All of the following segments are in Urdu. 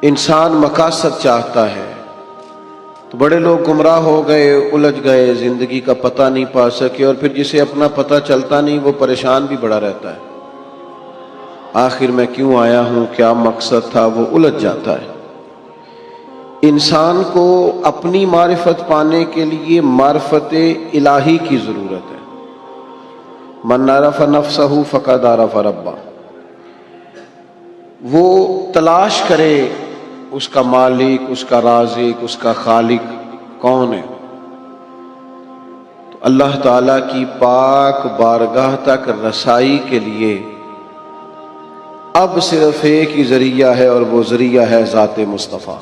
انسان مقاصد چاہتا ہے تو بڑے لوگ گمراہ ہو گئے، الجھ گئے، زندگی کا پتہ نہیں پا سکے، اور پھر جسے اپنا پتہ چلتا نہیں وہ پریشان بھی بڑا رہتا ہے۔ آخر میں کیوں آیا ہوں، کیا مقصد تھا، وہ الجھ جاتا ہے۔ انسان کو اپنی معرفت پانے کے لیے معرفت الہی کی ضرورت ہے۔ من عرف نفسہ فقد عرف ربہ، وہ تلاش کرے اس کا مالک، اس کا رازق، اس کا خالق کون ہے۔ تو اللہ تعالیٰ کی پاک بارگاہ تک رسائی کے لیے اب صرف ایک ہی ذریعہ ہے، اور وہ ذریعہ ہے ذات مصطفیٰ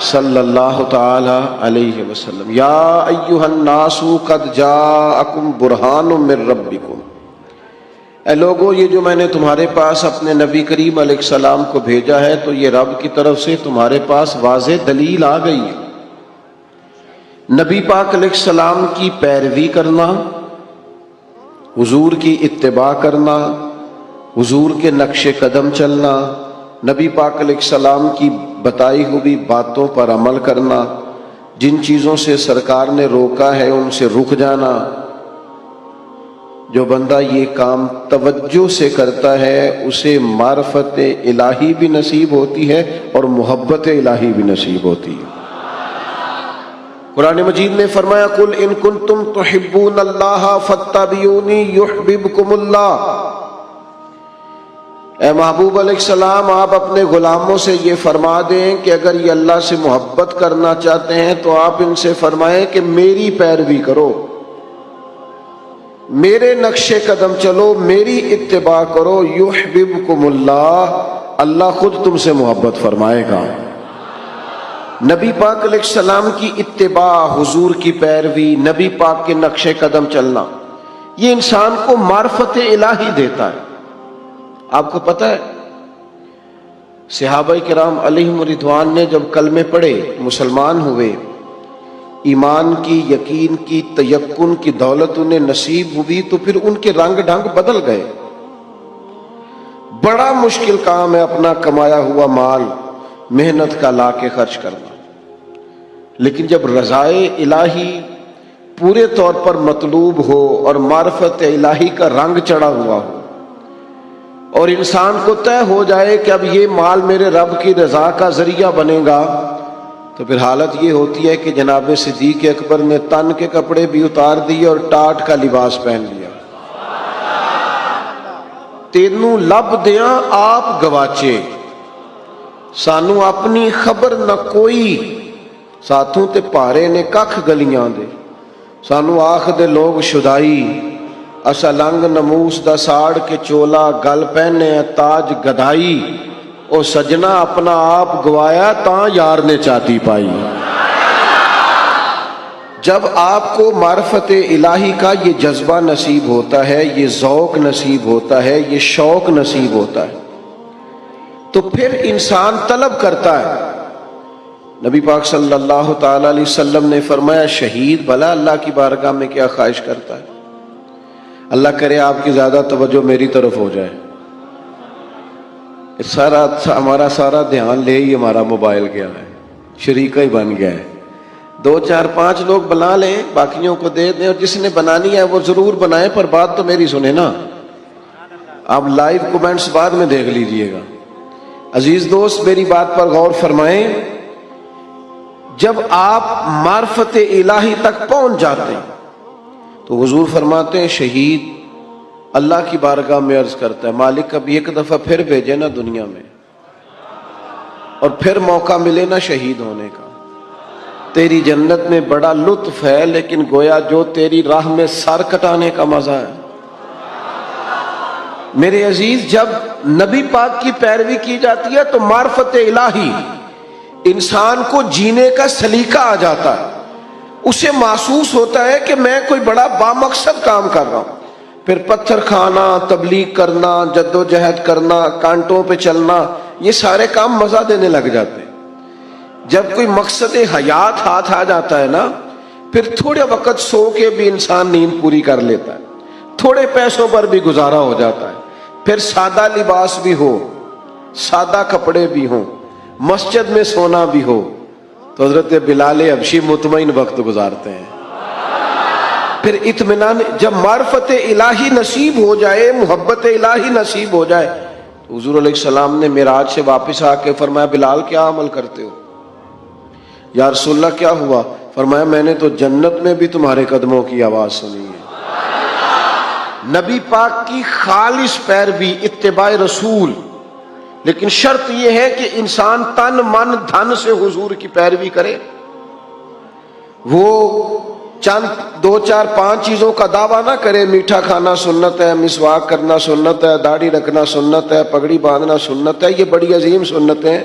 صلی اللہ تعالی علیہ وسلم۔ یا ایھا الناس قد جاءکم برہان من ربکم، اے لوگو یہ جو میں نے تمہارے پاس اپنے نبی کریم علیہ السلام کو بھیجا ہے تو یہ رب کی طرف سے تمہارے پاس واضح دلیل آ گئی ہے۔ نبی پاک علیہ السلام کی پیروی کرنا، حضور کی اتباع کرنا، حضور کے نقش قدم چلنا، نبی پاک علیہ السلام کی بتائی ہوئی باتوں پر عمل کرنا، جن چیزوں سے سرکار نے روکا ہے ان سے رک جانا۔ جو بندہ یہ کام توجہ سے کرتا ہے اسے معرفت الہی بھی نصیب ہوتی ہے اور محبت الہی بھی نصیب ہوتی ہے۔ قرآن مجید نے فرمایا قل ان کنتم تحبون اللہ فاتبعونی یحببکم اللہ، اے محبوب علیہ السلام آپ اپنے غلاموں سے یہ فرما دیں کہ اگر یہ اللہ سے محبت کرنا چاہتے ہیں تو آپ ان سے فرمائیں کہ میری پیروی کرو، میرے نقش قدم چلو، میری اتباع کرو، یحببکم اللہ، اللہ خود تم سے محبت فرمائے گا۔ نبی پاک علیہ السلام کی اتباع، حضور کی پیروی، نبی پاک کے نقش قدم چلنا، یہ انسان کو معرفت الہی دیتا ہے۔ آپ کو پتہ ہے صحابہ کرام علیہم رضوان نے جب کلمے پڑھے، مسلمان ہوئے، ایمان کی، یقین کی، تیقن کی دولت انہیں نصیب ہوئی تو پھر ان کے رنگ ڈھنگ بدل گئے۔ بڑا مشکل کام ہے اپنا کمایا ہوا مال محنت کا لا کے خرچ کرنا، لیکن جب رضائے الہی پورے طور پر مطلوب ہو اور معرفت الہی کا رنگ چڑھا ہوا ہو اور انسان کو طے ہو جائے کہ اب یہ مال میرے رب کی رضا کا ذریعہ بنے گا، تو پھر حالت یہ ہوتی ہے کہ جناب صدیق اکبر نے تن کے کپڑے بھی اتار دیے اور ٹاٹ کا لباس پہن لیا۔ تینوں لب دیاں آپ گواچے، سانو اپنی خبر نہ کوئی، ساتھوں تے پارے نے ککھ گلیاں دے، سانو آکھ دے لوگ شدائی، اسا لنگ نموس دا ساڑ کے چولا، گل پہنے تاج گدائی، او سجنا اپنا آپ گوایا تاں یار نے چاتی پائی۔ جب آپ کو معرفت الہی کا یہ جذبہ نصیب ہوتا ہے، یہ ذوق نصیب ہوتا ہے، یہ شوق نصیب ہوتا ہے، تو پھر انسان طلب کرتا ہے۔ نبی پاک صلی اللہ تعالی علیہ وسلم نے فرمایا شہید بھلا اللہ کی بارگاہ میں کیا خواہش کرتا ہے؟ اللہ کرے آپ کی زیادہ توجہ میری طرف ہو جائے، ہمارا سارا دھیان لے ہی ہمارا موبائل گیا ہے، شریکہ ہی بن گیا ہے۔ 2 4 5 لوگ بنا لیں، باقیوں کو دے دیں، اور جس نے بنانی ہے وہ ضرور بنائے، پر بات تو میری سنیں نا۔ آپ لائیو کومنٹس بعد میں دیکھ لیجئے گا۔ عزیز دوست میری بات پر غور فرمائیں، جب آپ معرفت الہی تک پہنچ جاتے ہیں تو حضور فرماتے ہیں شہید اللہ کی بارگاہ میں عرض کرتا ہے مالک کبھی ایک دفعہ پھر بھیجے نا دنیا میں، اور پھر موقع ملے نا شہید ہونے کا۔ تیری جنت میں بڑا لطف ہے، لیکن گویا جو تیری راہ میں سر کٹانے کا مزہ ہے۔ میرے عزیز جب نبی پاک کی پیروی کی جاتی ہے تو معرفت الہی انسان کو جینے کا سلیقہ آ جاتا ہے، اسے محسوس ہوتا ہے کہ میں کوئی بڑا بامقصد کام کر رہا ہوں۔ پھر پتھر کھانا، تبلیغ کرنا، جد و جہد کرنا، کانٹوں پہ چلنا، یہ سارے کام مزہ دینے لگ جاتے ہیں۔ جب کوئی مقصد حیات ہاتھ آ جاتا ہے نا، پھر تھوڑے وقت سو کے بھی انسان نیند پوری کر لیتا ہے، تھوڑے پیسوں پر بھی گزارا ہو جاتا ہے، پھر سادہ لباس بھی ہو، سادہ کپڑے بھی ہوں، مسجد میں سونا بھی ہو، تو حضرت بلال حبشی مطمئن وقت گزارتے ہیں۔ پھر اطمینان، جب معرفت الہی نصیب ہو جائے، محبت الہی نصیب ہو جائے، تو حضور علیہ السلام نے معراج سے واپس آ کے فرمایا بلال کیا عمل کرتے ہو؟ یا رسول اللہ کیا ہوا؟ فرمایا میں نے تو جنت میں بھی تمہارے قدموں کی آواز سنی ہے۔ نبی پاک کی خالص پیروی، اتباع رسول، لیکن شرط یہ ہے کہ انسان تن من دھن سے حضور کی پیروی کرے۔ وہ چند 2 4 5 چیزوں کا دعویٰ نہ کرے، میٹھا کھانا سنت ہے، مسواک کرنا سنت ہے، داڑھی رکھنا سنت ہے، پگڑی باندھنا سنت ہے، یہ بڑی عظیم سنت ہے،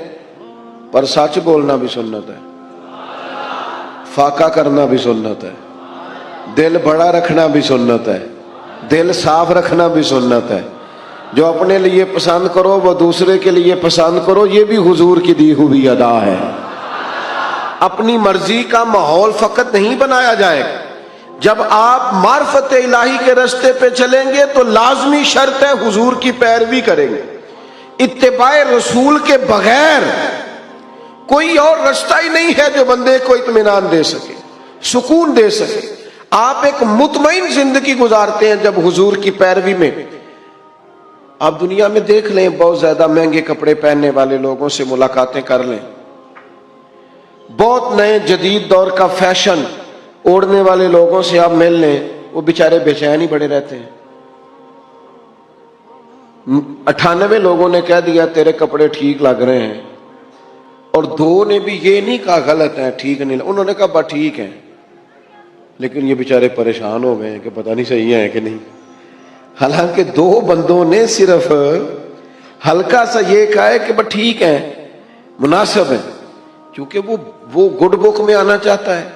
پر سچ بولنا بھی سنت ہے، فاقہ کرنا بھی سنت ہے، دل بڑا رکھنا بھی سنت ہے، دل صاف رکھنا بھی سنت ہے۔ جو اپنے لیے پسند کرو وہ دوسرے کے لیے پسند کرو، یہ بھی حضور کی دی ہوئی ادا ہے۔ اپنی مرضی کا ماحول فقط نہیں بنایا جائے گا۔ جب آپ معرفت الہی کے راستے پہ چلیں گے تو لازمی شرط ہے حضور کی پیروی کریں گے۔ اتباع رسول کے بغیر کوئی اور راستہ ہی نہیں ہے جو بندے کو اطمینان دے سکے، سکون دے سکے۔ آپ ایک مطمئن زندگی گزارتے ہیں جب حضور کی پیروی میں۔ آپ دنیا میں دیکھ لیں، بہت زیادہ مہنگے کپڑے پہننے والے لوگوں سے ملاقاتیں کر لیں، بہت نئے جدید دور کا فیشن اوڑھنے والے لوگوں سے آپ مل لیں، وہ بیچارے بے چین ہی بڑے رہتے ہیں۔ 98 لوگوں نے کہہ دیا تیرے کپڑے ٹھیک لگ رہے ہیں، اور 2 نے بھی یہ نہیں کہا غلط ہیں، ٹھیک نہیں، انہوں نے کہا بس ٹھیک ہیں، لیکن یہ بیچارے پریشان ہو گئے ہیں کہ پتہ نہیں صحیح ہے کہ نہیں۔ حالانکہ 2 بندوں نے صرف ہلکا سا یہ کہا ہے کہ بس ٹھیک ہیں، مناسب ہیں، کیونکہ وہ گڈ بک میں آنا چاہتا ہے،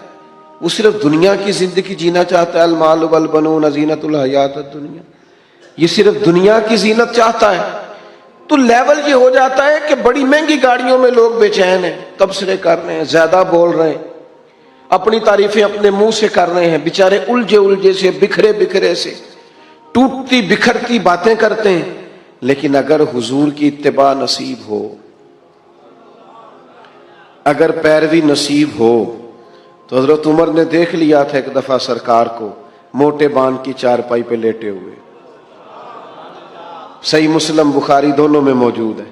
وہ صرف دنیا کی زندگی جینا چاہتا ہے۔ المال والبنون زینت الحیات الدنیا، یہ صرف دنیا کی زینت چاہتا ہے۔ تو لیول یہ ہو جاتا ہے کہ بڑی مہنگی گاڑیوں میں لوگ بے چین ہیں، تبصرے کر رہے ہیں، زیادہ بول رہے ہیں، اپنی تعریفیں اپنے منہ سے کر رہے ہیں، بیچارے الجھے سے، بکھرے سے ٹوٹتی بکھرتی باتیں کرتے ہیں۔ لیکن اگر حضور کی اتباع نصیب ہو، اگر پیروی نصیب ہو، تو حضرت عمر نے دیکھ لیا تھا ایک دفعہ سرکار کو موٹے بان کی چارپائی پہ لیٹے ہوئے، صحیح مسلم بخاری دونوں میں موجود ہے۔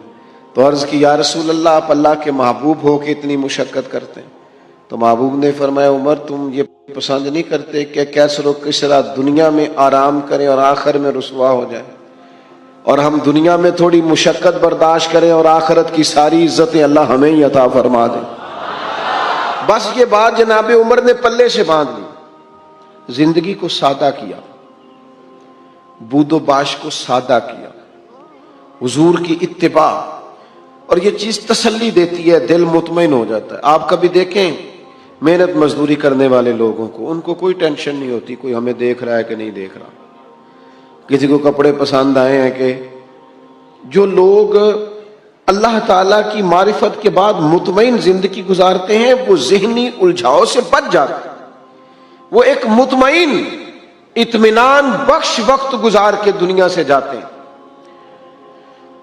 تو عرض کی یا رسول اللہ، آپ اللہ کے محبوب ہو کے اتنی مشقت کرتے ہیں؟ تو محبوب نے فرمایا عمر تم یہ پسند نہیں کرتے کہ کیسر و کسرا دنیا میں آرام کریں اور آخر میں رسوا ہو جائے، اور ہم دنیا میں تھوڑی مشقت برداشت کریں اور آخرت کی ساری عزتیں اللہ ہمیں ہی عطا فرما دیں۔ بس یہ بات جناب عمر نے پلے سے باندھ لی، زندگی کو سادہ کیا، بود و باش کو سادہ کیا، حضور کی اتباع، اور یہ چیز تسلی دیتی ہے، دل مطمئن ہو جاتا ہے۔ آپ کبھی دیکھیں محنت مزدوری کرنے والے لوگوں کو، ان کو کوئی ٹینشن نہیں ہوتی کوئی ہمیں دیکھ رہا ہے کہ نہیں دیکھ رہا، کسی کو کپڑے پسند آئے ہیں کہ۔ جو لوگ اللہ تعالیٰ کی معرفت کے بعد مطمئن زندگی گزارتے ہیں وہ ذہنی الجھاؤ سے بچ جاتے ہیں، وہ ایک مطمئن اطمینان بخش وقت گزار کے دنیا سے جاتے ہیں۔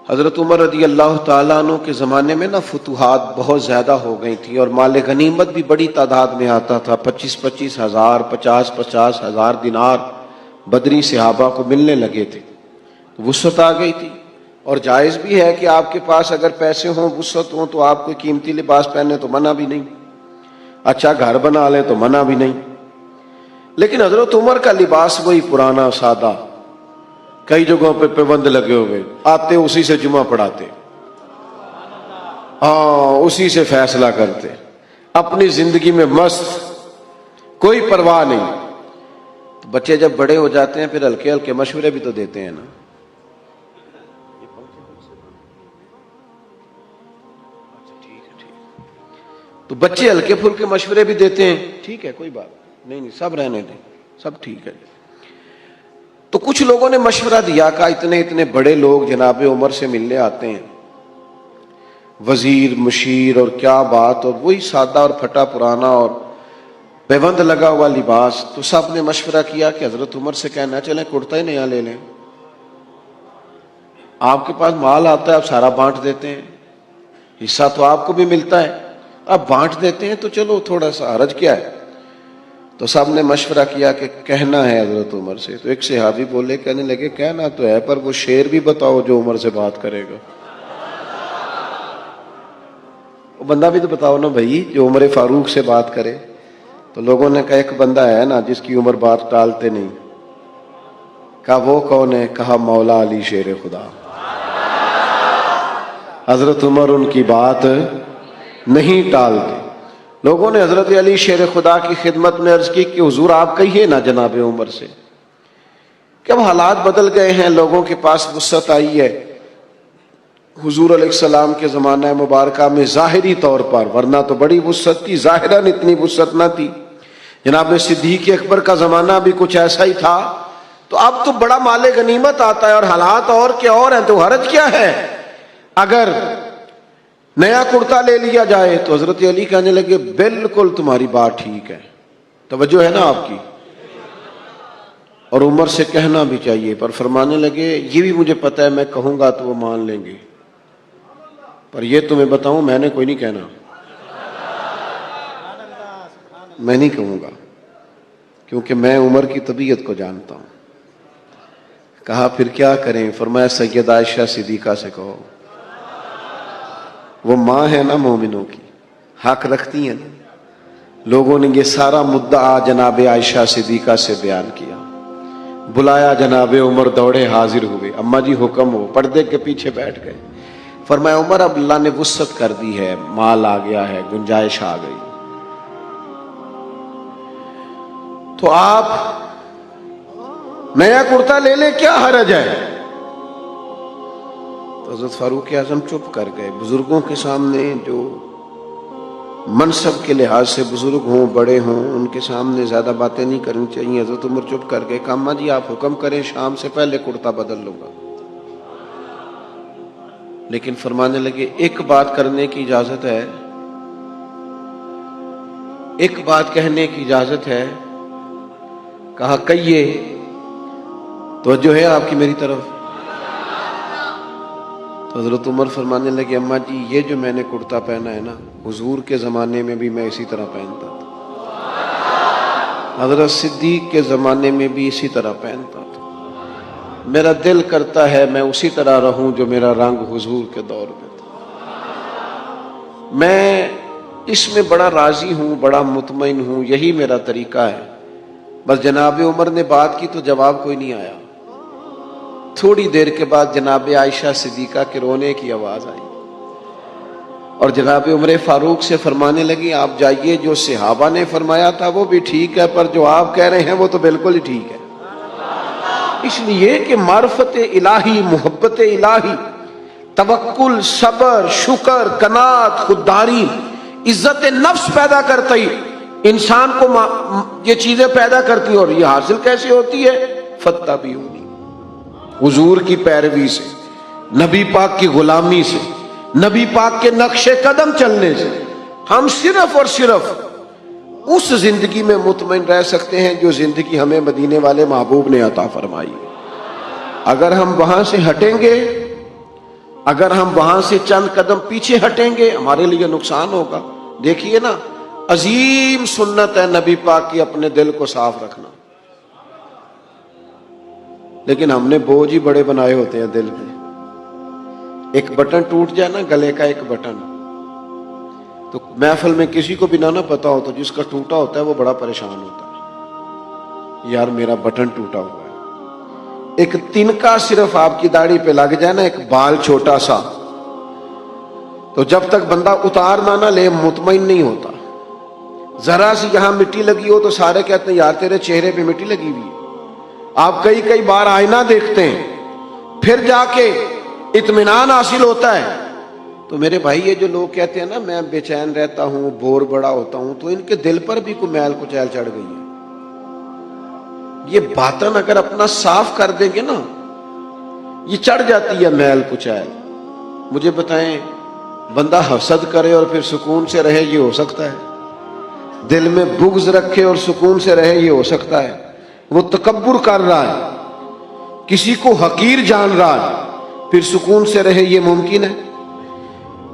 حضرت عمر رضی اللہ تعالیٰ عنہ کے زمانے میں فتوحات بہت زیادہ ہو گئی تھی، اور مال غنیمت بھی بڑی تعداد میں آتا تھا، 25 ہزار 50 ہزار دینار بدری صحابہ کو ملنے لگے تھے، وسعت آ گئی تھی۔ اور جائز بھی ہے کہ آپ کے پاس اگر پیسے ہوں، وسعت ہوں، تو آپ کوئی قیمتی لباس پہنے تو منع بھی نہیں، اچھا گھر بنا لیں تو منع بھی نہیں۔ لیکن حضرت عمر کا لباس وہی پرانا سادہ، کئی جگہوں پہ پابند لگے ہوئے، آتے اسی سے جمعہ پڑھاتے، اسی سے فیصلہ کرتے، اپنی زندگی میں مست، کوئی پرواہ نہیں۔ تو بچے جب بڑے ہو جاتے ہیں پھر ہلکے ہلکے مشورے بھی تو دیتے ہیں نا۔ تو بچے ہلکے پھلکے مشورے بھی دیتے ہیں، ٹھیک ہے کوئی بات نہیں، سب رہنے دیں، سب ٹھیک ہے۔ تو کچھ لوگوں نے مشورہ دیا کہ اتنے بڑے لوگ جناب عمر سے ملنے آتے ہیں، وزیر مشیر اور کیا بات، اور وہی سادہ اور پھٹا پرانا اور پیوند لگا ہوا لباس۔ تو سب نے مشورہ کیا کہ حضرت عمر سے کہنا چلیں کرتا ہی نیا لے لیں، آپ کے پاس مال آتا ہے آپ سارا بانٹ دیتے ہیں، حصہ تو آپ کو بھی ملتا ہے، آپ بانٹ دیتے ہیں، تو چلو تھوڑا سا حرج کیا ہے؟ تو سب نے مشورہ کیا کہ کہنا ہے حضرت عمر سے. تو ایک صحابی بولے، کہنے لگے کہنا تو ہے پر وہ شعر بھی بتاؤ جو عمر سے بات کرے گا. وہ بندہ بھی تو بتاؤ نا بھائی جو عمر فاروق سے بات کرے. تو لوگوں نے کہا ایک بندہ ہے نا جس کی عمر بات ٹالتے نہیں. کہا وہ کون ہے؟ کہا مولا علی شیر خدا. حضرت عمر ان کی بات نہیں ٹالتے. لوگوں نے حضرت علی شیر خدا کی خدمت میں عرض کی کہ حضور آپ کہیے نا جناب عمر سے کہ اب حالات بدل گئے ہیں، لوگوں کے پاس وسعت آئی ہے. حضور علیہ السلام کے زمانہ مبارکہ میں ظاہری طور پر، ورنہ تو بڑی وسعت تھی، ظاہراً اتنی وسعت نہ تھی. جناب صدیق اکبر کا زمانہ بھی کچھ ایسا ہی تھا. تو اب تو بڑا مال غنیمت آتا ہے اور حالات اور کے اور ہیں، تو حرج کیا ہے اگر نیا کرتا لے لیا جائے؟ تو حضرت علی کہنے لگے بالکل تمہاری بات ٹھیک ہے. توجہ ہے نا آپ کی؟ اور عمر سے کہنا بھی چاہیے. پر فرمانے لگے یہ بھی مجھے پتہ ہے میں کہوں گا تو وہ مان لیں گے، پر یہ تمہیں بتاؤں میں نے کوئی نہیں کہنا، میں نہیں کہوں گا کیونکہ میں عمر کی طبیعت کو جانتا ہوں. کہا پھر کیا کریں؟ فرمایا سیدہ عائشہ صدیقہ سے کہو، وہ ماں ہے نا مومنوں کی، حق رکھتی ہیں نا. لوگوں نے یہ سارا مدعا جناب عائشہ صدیقہ سے بیان کیا. بلایا جناب عمر دوڑے حاضر ہوئے. اماں جی حکم ہو. پردے کے پیچھے بیٹھ گئے. فرمایا عمر اب اللہ نے وسعت کر دی ہے، مال آ گیا ہے، گنجائش آ گئی، تو آپ نیا کرتا لے لیں، کیا حرج ہے؟ تو حضرت فاروق اعظم چپ کر گئے. بزرگوں کے سامنے جو منصب کے لحاظ سے بزرگ ہوں، بڑے ہوں، ان کے سامنے زیادہ باتیں نہیں کرنی چاہیے. حضرت عمر چپ کر گئے. کہا اماں جی آپ حکم کریں، شام سے پہلے کرتا بدل لوں گا. لیکن فرمانے لگے ایک بات کرنے کی اجازت ہے، ایک بات کہنے کی اجازت ہے. کہا کہیے. توجہ ہے آپ کی میری طرف؟ تو حضرت عمر فرمانے لگے اماں جی یہ جو میں نے کرتا پہنا ہے نا، حضور کے زمانے میں بھی میں اسی طرح پہنتا تھا، حضرت صدیق کے زمانے میں بھی اسی طرح پہنتا تھا. میرا دل کرتا ہے میں اسی طرح رہوں جو میرا رنگ حضور کے دور میں تھا. میں اس میں بڑا راضی ہوں، بڑا مطمئن ہوں، یہی میرا طریقہ ہے. بس جناب عمر نے بات کی تو جواب کوئی نہیں آیا. تھوڑی دیر کے بعد جناب عائشہ صدیقہ کے رونے کی آواز آئی اور جناب عمر فاروق سے فرمانے لگی آپ جائیے، جو صحابہ نے فرمایا تھا وہ بھی ٹھیک ہے، پر جو آپ کہہ رہے ہیں وہ تو بالکل ہی ٹھیک ہے. اس لیے کہ معرفت الہی، محبت الہی، توکل، صبر، شکر، قناعت، خودداری، عزت نفس پیدا کرتا ہی انسان کو یہ چیزیں پیدا کرتی ہیں. اور یہ حاصل کیسے ہوتی ہے؟ فتبعونی، حضور کی پیروی سے، نبی پاک کی غلامی سے، نبی پاک کے نقش قدم چلنے سے. ہم صرف اور صرف اس زندگی میں مطمئن رہ سکتے ہیں جو زندگی ہمیں مدینے والے محبوب نے عطا فرمائی. اگر ہم وہاں سے ہٹیں گے، اگر ہم وہاں سے چند قدم پیچھے ہٹیں گے، ہمارے لیے نقصان ہوگا. دیکھیے نا، عظیم سنت ہے نبی پاک کی اپنے دل کو صاف رکھنا، لیکن ہم نے بوجھ ہی بڑے بنائے ہوتے ہیں دل میں. ایک بٹن ٹوٹ جائے نا، گلے کا ایک بٹن، تو محفل میں کسی کو بھی نہ پتا ہو تو جس کا ٹوٹا ہوتا ہے وہ بڑا پریشان ہوتا ہے، یار میرا بٹن ٹوٹا ہوا ہے. ایک تنکا صرف آپ کی داڑھی پہ لگ جائے نا، ایک بال چھوٹا سا، تو جب تک بندہ اتار نہ لے مطمئن نہیں ہوتا. ذرا سی یہاں مٹی لگی ہو تو سارے کہتے ہیں یار تیرے چہرے پہ مٹی لگی ہوئی ہے. آپ کئی بار آئینہ دیکھتے ہیں پھر جا کے اطمینان حاصل ہوتا ہے. تو میرے بھائی یہ جو لوگ کہتے ہیں نا میں بے چین رہتا ہوں، بور بڑا ہوتا ہوں، تو ان کے دل پر بھی کوئی میل کچیل چڑھ گئی ہے. یہ باطن اگر اپنا صاف کر دیں گے نا، یہ چڑھ جاتی ہے میل کچیل. مجھے بتائیں بندہ حسد کرے اور پھر سکون سے رہے، یہ ہو سکتا ہے؟ دل میں بغض رکھے اور سکون سے رہے، یہ ہو سکتا ہے؟ وہ تکبر کر رہا ہے، کسی کو حقیر جان رہا ہے، پھر سکون سے رہے، یہ ممکن ہے؟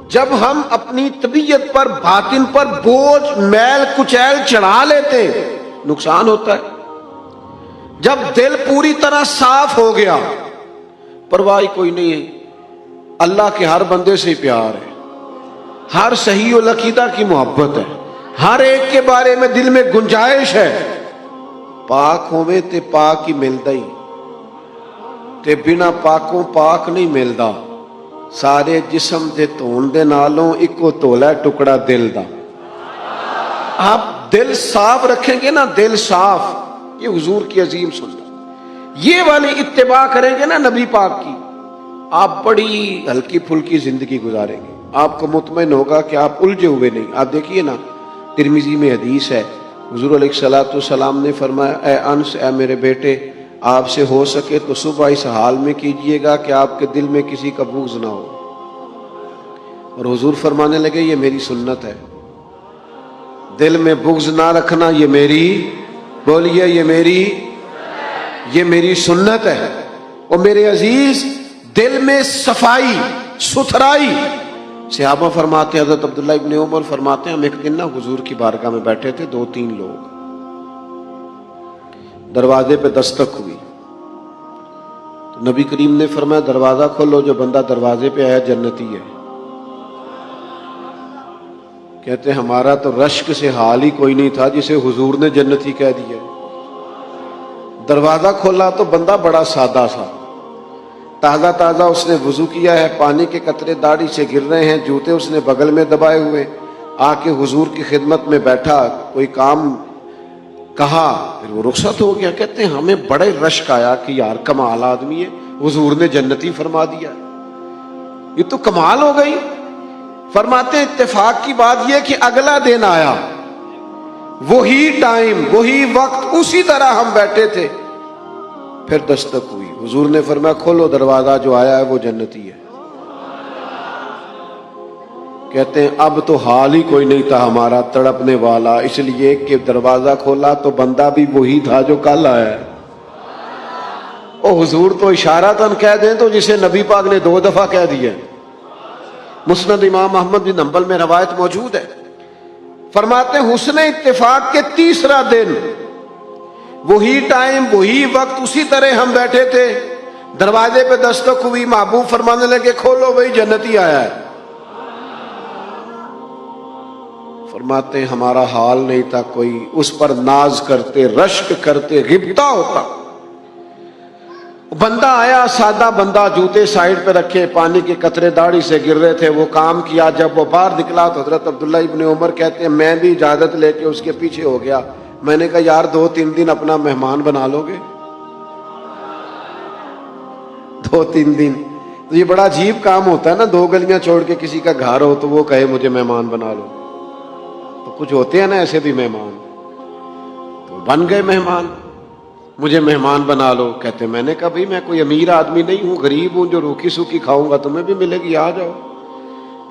جب ہم اپنی طبیعت پر، باطن پر بوجھ، میل کچیل چڑھا لیتے نقصان ہوتا ہے۔ جب دل پوری طرح صاف ہو گیا، پرواہ کوئی نہیں ہے، اللہ کے ہر بندے سے پیار ہے، ہر صحیح العقیدہ کی محبت ہے، ہر ایک کے بارے میں دل میں گنجائش ہے۔ پاک ہوئے تے پاک ہی ملدا ہی، تے بنا پاکوں پاک نہیں ملدا۔ سارے جسم دے دھون دے نالوں اکو تولا ٹکڑا دل دا۔ آپ دل صاف رکھیں گے نا، دل صاف، یہ حضور کی عظیم سنت، یہ والی اتباع کریں گے نا نبی پاک کی، آپ بڑی ہلکی پھلکی زندگی گزاریں گے۔ آپ کو مطمئن ہوگا کہ آپ الجھے ہوئے نہیں۔ آپ دیکھیے نا، ترمذی میں حدیث ہے، حضور علیہ الصلوۃ والسلام نے فرمایا، اے انس، اے میرے بیٹے، آپ سے ہو سکے تو صبح اس حال میں کیجئے گا کہ آپ کے دل میں کسی کا بغض نہ ہو۔ اور حضور فرمانے لگے، یہ میری سنت ہے، دل میں بغض نہ رکھنا، یہ میری، بولیے، یہ میری سنت ہے۔ اور میرے عزیز، دل میں صفائی، ستھرائی۔ صحابہ فرماتے ہیں، حضرت عبداللہ ابن عمر فرماتے ہیں، ہم ایک دن نا حضور کی بارگاہ میں بیٹھے تھے، 2-3 لوگ، دروازے پہ دستک ہوئی، تو نبی کریم نے فرمایا، دروازہ کھولو، جو بندہ دروازے پہ آیا جنتی ہے۔ کہتے ہیں ہمارا تو رشک سے حال ہی کوئی نہیں تھا جسے حضور نے جنتی کہہ دیا۔ دروازہ کھولا تو بندہ بڑا سادہ سا، تازہ تازہ اس نے وضو کیا ہے، پانی کے قطرے داڑھی سے گر رہے ہیں، جوتے اس نے بغل میں دبائے ہوئے، آ کے حضور کی خدمت میں بیٹھا، کوئی کام کہا، پھر وہ رخصت ہو گیا۔ کہتے ہیں ہمیں بڑے رشک آیا کہ یار کمال آدمی ہے، حضور نے جنتی فرما دیا، یہ تو کمال ہو گئی۔ فرماتے اتفاق کی بات یہ کہ اگلا دن آیا، وہی ٹائم، وہی وقت، اسی طرح ہم بیٹھے تھے، پھر دستک ہوئی، حضور نے فرمایا کھولو دروازہ، جو آیا ہے وہ جنتی ہے۔ کہتے ہیں اب تو حال ہی کوئی نہیں تھا ہمارا تڑپنے والا، اس لیے کہ دروازہ کھولا تو بندہ بھی وہی تھا جو کل آیا ہے۔ او حضور تو اشارتاً کہہ دیں تو جسے نبی پاک نے 2 دفعہ کہہ دیا۔ مسند امام احمد بن حنبل میں روایت موجود ہے، فرماتے ہیں حسن اتفاق کے 3را دن، وہی ٹائم، وہی وقت، اسی طرح ہم بیٹھے تھے، دروازے پہ دستک ہوئی، محبوب فرمانے لگے کھولو بھائی جنتی آیا ہے۔ فرماتے ہیں ہمارا حال نہیں تھا کوئی، اس پر ناز کرتے، رشک کرتے، غبطہ ہوتا۔ بندہ آیا، سادہ بندہ، جوتے سائیڈ پہ رکھے، پانی کے قطرے داڑھی سے گر رہے تھے، وہ کام کیا۔ جب وہ باہر نکلا تو حضرت عبداللہ ابن عمر کہتے ہیں میں بھی اجازت لے کے اس کے پیچھے ہو گیا۔ میں نے کہا یار 2-3 دن اپنا مہمان بنا لو گے؟ 2-3 دن تو یہ بڑا عجیب کام ہوتا ہے نا، 2 گلیاں چھوڑ کے کسی کا گھر ہو تو وہ کہے مجھے مہمان بنا لو۔ تو کچھ ہوتے ہیں نا ایسے بھی مہمان، تو بن گئے مہمان، مجھے مہمان بنا لو۔ کہتے میں نے کہا بھائی میں کوئی امیر آدمی نہیں ہوں، غریب ہوں، جو روکی سوکی کھاؤں گا تمہیں بھی ملے گی، آ جاؤ۔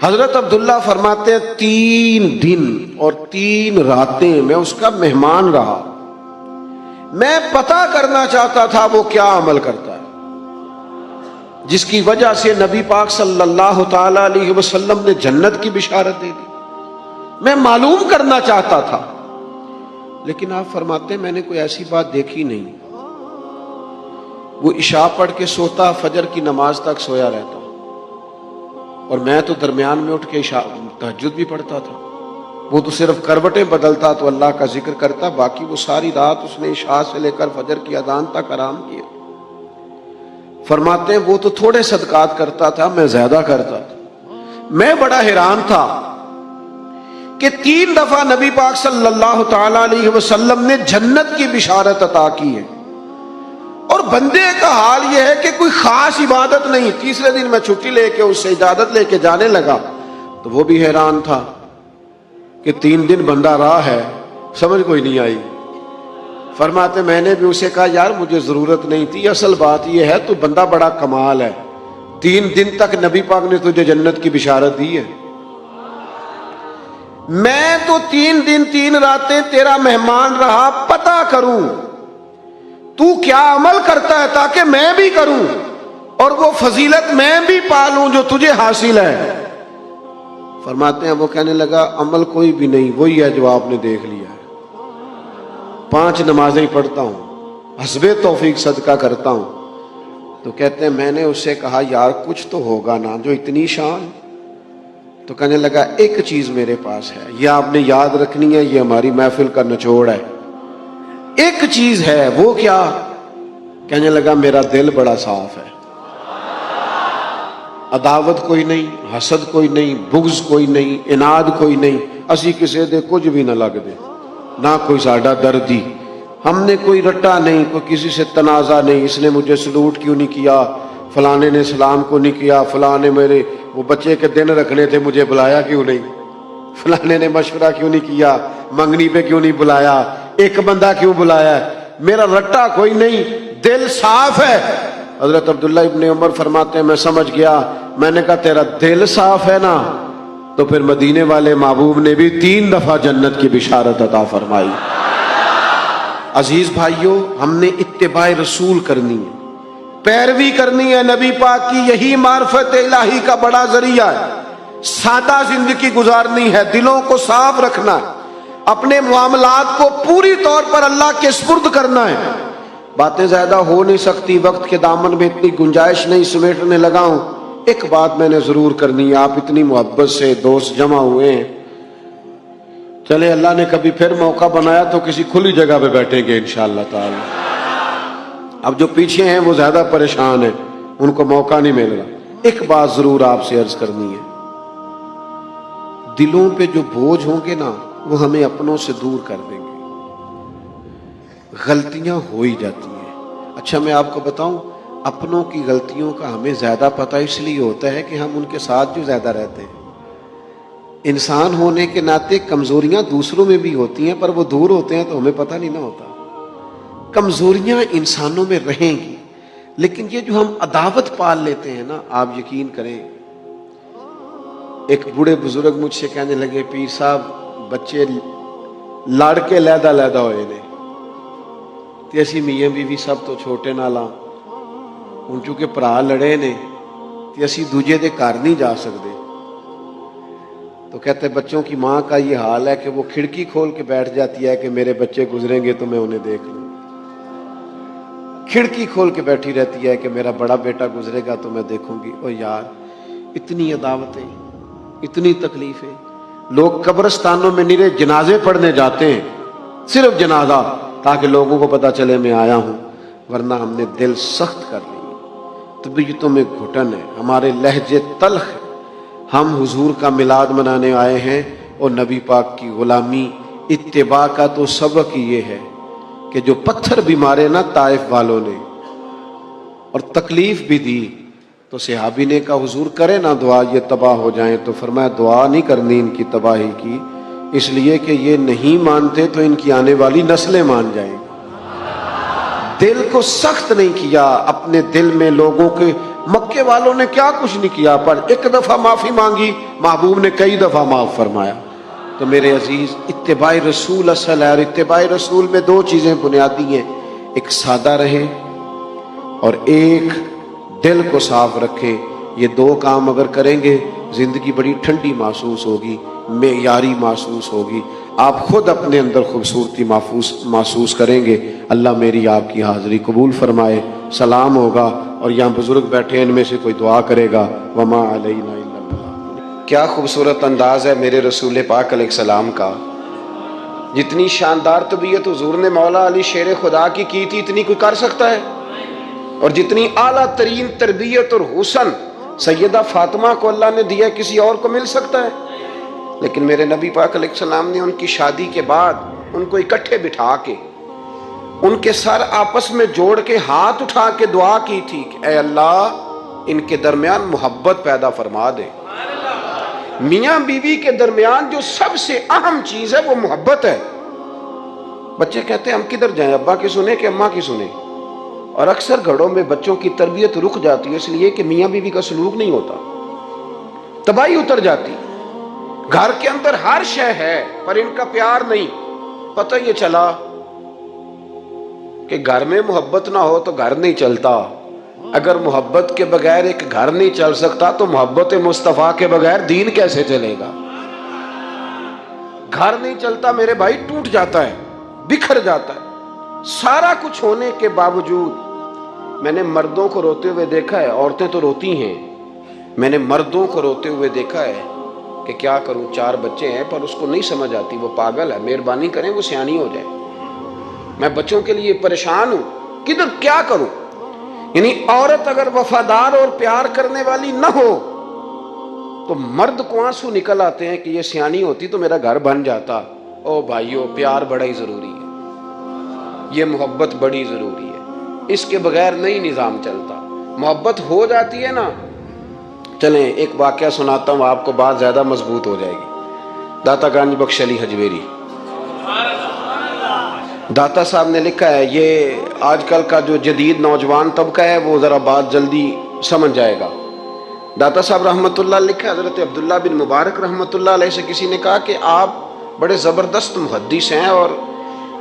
حضرت عبداللہ فرماتے ہیں 3 دن اور 3 راتیں میں اس کا مہمان رہا۔ میں پتہ کرنا چاہتا تھا وہ کیا عمل کرتا ہے، جس کی وجہ سے نبی پاک صلی اللہ تعالی علیہ وسلم نے جنت کی بشارت دے دی۔ میں معلوم کرنا چاہتا تھا، لیکن آپ فرماتے ہیں میں نے کوئی ایسی بات دیکھی نہیں۔ وہ عشاء پڑھ کے سوتا، فجر کی نماز تک سویا رہتا، اور میں تو درمیان میں اٹھ کے تہجد بھی پڑھتا تھا۔ وہ تو صرف کروٹیں بدلتا تو اللہ کا ذکر کرتا، باقی وہ ساری رات اس نے عشاء سے لے کر فجر کی اذان تک آرام کیا۔ فرماتے ہیں وہ تو تھوڑے صدقات کرتا تھا، میں زیادہ کرتا تھا۔ میں بڑا حیران تھا کہ 3 دفعہ نبی پاک صلی اللہ تعالی علیہ وسلم نے جنت کی بشارت عطا کی ہے، اور بندے کا حال یہ ہے کہ کوئی خاص عبادت نہیں۔ 3رے دن میں چھٹی لے کے اس سے اجازت لے کے جانے لگا تو وہ بھی حیران تھا کہ 3 دن بندہ رہا ہے، سمجھ کوئی نہیں آئی۔ فرماتے میں نے بھی اسے کہا یار مجھے ضرورت نہیں تھی، اصل بات یہ ہے تو بندہ بڑا کمال ہے، 3 دن تک نبی پاک نے تجھے جنت کی بشارت دی ہے۔ میں تو 3 دن 3 راتیں تیرا مہمان رہا، پتہ کروں تو کیا عمل کرتا ہے تاکہ میں بھی کروں۔ اور وہ فضیلت میں بھی پالوں جو تجھے حاصل ہے۔ فرماتے ہیں وہ کہنے لگا عمل کوئی بھی نہیں، وہی ہے جو آپ نے دیکھ لیا ہے، 5 نمازیں پڑھتا ہوں، حسب توفیق صدقہ کرتا ہوں۔ تو کہتے ہیں میں نے اس سے کہا یار کچھ تو ہوگا نا جو اتنی شان؟ تو کہنے لگا ایک چیز میرے پاس ہے، یہ آپ نے یاد رکھنی ہے، یہ ہماری محفل کا نچوڑ ہے۔ ایک چیز ہے، وہ کیا؟ کہنے لگا میرا دل بڑا صاف ہے، عداوت کوئی نہیں، حسد کوئی نہیں، بغض کوئی نہیں، اناد کوئی نہیں، اسی کسے دے کچھ بھی نہ لگ دے، نہ کوئی ساڈا دردی، ہم نے کوئی رٹا نہیں، کوئی کسی سے تنازع نہیں، اس نے مجھے سلوٹ کیوں نہیں کیا، فلانے نے سلام کو نہیں کیا، فلانے میرے وہ بچے کے دن رکھنے تھے مجھے بلایا کیوں نہیں، فلانے نے مشورہ کیوں نہیں کیا، منگنی پہ کیوں نہیں بلایا، ایک بندہ کیوں بلایا، میرا رٹا کوئی نہیں، دل صاف ہے۔ حضرت عبداللہ ابن عمر فرماتے ہیں میں سمجھ گیا، میں نے کہا تیرا دل صاف ہے نا، تو پھر مدینے والے محبوب نے بھی 3 دفعہ جنت کی بشارت عطا فرمائی۔ عزیز بھائیوں، ہم نے اتباع رسول کرنی ہے، پیروی کرنی ہے نبی پاک کی، یہی معرفت الہی کا بڑا ذریعہ ہے۔ سادہ زندگی گزارنی ہے، دلوں کو صاف رکھنا ہے، اپنے معاملات کو پوری طور پر اللہ کے سپرد کرنا ہے۔ باتیں زیادہ ہو نہیں سکتی، وقت کے دامن میں اتنی گنجائش نہیں سمیٹنے لگا ہوں۔ ایک بات میں نے ضرور کرنی ہے، آپ اتنی محبت سے دوست جمع ہوئے ہیں، چلے اللہ نے کبھی پھر موقع بنایا تو کسی کھلی جگہ پہ بیٹھیں گے انشاءاللہ تعالی۔ اب جو پیچھے ہیں وہ زیادہ پریشان ہیں، ان کو موقع نہیں مل رہا۔ ایک بات ضرور آپ سے عرض کرنی ہے، دلوں پہ جو بوجھ ہوں گے نا وہ ہمیں اپنوں سے دور کر دیں گے۔ غلطیاں ہو ہی جاتی ہیں۔ اچھا میں آپ کو بتاؤں، اپنوں کی غلطیوں کا ہمیں زیادہ پتہ اس لیے ہوتا ہے کہ ہم ان کے ساتھ جو زیادہ رہتے ہیں۔ انسان ہونے کے ناطے کمزوریاں دوسروں میں بھی ہوتی ہیں، پر وہ دور ہوتے ہیں تو ہمیں پتہ نہیں نہ ہوتا۔ کمزوریاں انسانوں میں رہیں گی، لیکن یہ جو ہم عداوت پال لیتے ہیں نا، آپ یقین کریں، ایک بوڑھے بزرگ مجھ سے کہنے لگے پیر صاحب بچے لڑ کے لیدا لیدا ہوئے نے تے اسی میاں بیوی سب تو چھوٹے نالا ہن چونکہ بھرا لڑے نے تے اسی دوجے دے گھر نہیں جا سکتے۔ تو کہتے بچوں کی ماں کا یہ حال ہے کہ وہ کھڑکی کھول کے بیٹھ جاتی ہے کہ میرے بچے گزریں گے تو میں انہیں دیکھ لوں، کھڑکی کھول کے بیٹھی رہتی ہے کہ میرا بڑا بیٹا گزرے گا تو میں دیکھوں گی۔ او یار، اتنی عداوتیں، اتنی تکلیفیں، لوگ قبرستانوں میں نیرے جنازے پڑھنے جاتے ہیں، صرف جنازہ، تاکہ لوگوں کو پتا چلے میں آیا ہوں، ورنہ ہم نے دل سخت کر لی، طبیعتوں میں گھٹن ہے، ہمارے لہجے تلخ ہے۔ ہم حضور کا میلاد منانے آئے ہیں اور نبی پاک کی غلامی اتباع کا تو سبق یہ ہے کہ جو پتھر بھی مارے نا طائف والوں نے اور تکلیف بھی دی، تو صحابی نے کہا حضور کرے نا دعا یہ تباہ ہو جائیں، تو فرمایا دعا نہیں کرنی ان کی تباہی کی، اس لیے کہ یہ نہیں مانتے تو ان کی آنے والی نسلیں مان جائیں گی۔ دل کو سخت نہیں کیا، اپنے دل میں لوگوں کے، مکے والوں نے کیا کچھ نہیں کیا، پر ایک دفعہ معافی مانگی، محبوب نے کئی دفعہ معاف فرمایا۔ تو میرے عزیز، اتباع رسول اصل ہے، اور اتباع رسول میں 2 چیزیں بنیادی ہیں، ایک سادہ رہے اور ایک دل کو صاف رکھے۔ یہ 2 کام اگر کریں گے زندگی بڑی ٹھنڈی محسوس ہوگی، معیاری محسوس ہوگی، آپ خود اپنے اندر خوبصورتی محسوس کریں گے۔ اللہ میری آپ کی حاضری قبول فرمائے۔ سلام ہوگا اور یہاں بزرگ بیٹھے ان میں سے کوئی دعا کرے گا۔ وما علینا الا البلاغ۔ کیا خوبصورت انداز ہے میرے رسول پاک علیہ السلام کا، جتنی شاندار طبیعت حضور نے مولا علی شیر خدا کی تھی اتنی کوئی کر سکتا ہے؟ اور جتنی اعلیٰ ترین تربیت اور حسن سیدہ فاطمہ کو اللہ نے دیا کسی اور کو مل سکتا ہے؟ لیکن میرے نبی پاک علیہ السلام نے ان کی شادی کے بعد ان کو اکٹھے بٹھا کے ان کے سر آپس میں جوڑ کے ہاتھ اٹھا کے دعا کی تھی کہ اے اللہ ان کے درمیان محبت پیدا فرما دے۔ میاں بیوی کے درمیان جو سب سے اہم چیز ہے وہ محبت ہے۔ بچے کہتے ہیں ہم کدھر جائیں، ابا کی سنیں کہ اماں کی سنیں؟ اور اکثر گھروں میں بچوں کی تربیت رک جاتی ہے اس لیے کہ میاں بیوی کا سلوک نہیں ہوتا، تباہی اتر جاتی۔ گھر کے اندر ہر شے ہے پر ان کا پیار نہیں۔ پتہ یہ چلا کہ گھر میں محبت نہ ہو تو گھر نہیں چلتا۔ اگر محبت کے بغیر ایک گھر نہیں چل سکتا تو محبت مصطفیٰ کے بغیر دین کیسے چلے گا؟ گھر نہیں چلتا میرے بھائی، ٹوٹ جاتا ہے، بکھر جاتا ہے۔ سارا کچھ ہونے کے باوجود میں نے مردوں کو روتے ہوئے دیکھا ہے، عورتیں تو روتی ہیں، میں نے مردوں کو روتے ہوئے دیکھا ہے کہ کیا کروں، 4 بچے ہیں پر اس کو نہیں سمجھ آتی، وہ پاگل ہے، مہربانی کریں وہ سیانی ہو جائے، میں بچوں کے لیے پریشان ہوں، کدھر کیا کروں؟ یعنی عورت اگر وفادار اور پیار کرنے والی نہ ہو تو مرد کو آنسو نکل آتے ہیں کہ یہ سیانی ہوتی تو میرا گھر بن جاتا۔ او بھائیو، پیار بڑا ہی ضروری ہے، یہ محبت بڑی ضروری ہے، اس کے بغیر نہیں نظام چلتا۔ محبت ہو جاتی ہے نا، چلیں ایک واقعہ سناتا ہوں آپ کو، بات زیادہ مضبوط ہو جائے گی۔ داتا گنج بخش علی حجویری داتا صاحب نے لکھا ہے، یہ آج کل کا جو جدید نوجوان طبقہ ہے وہ ذرا بات جلدی سمجھ جائے گا۔ داتا صاحب رحمۃ اللہ لکھا ہے، حضرت عبداللہ بن مبارک رحمۃ اللہ علیہ سے کسی نے کہا کہ آپ بڑے زبردست محدث ہیں اور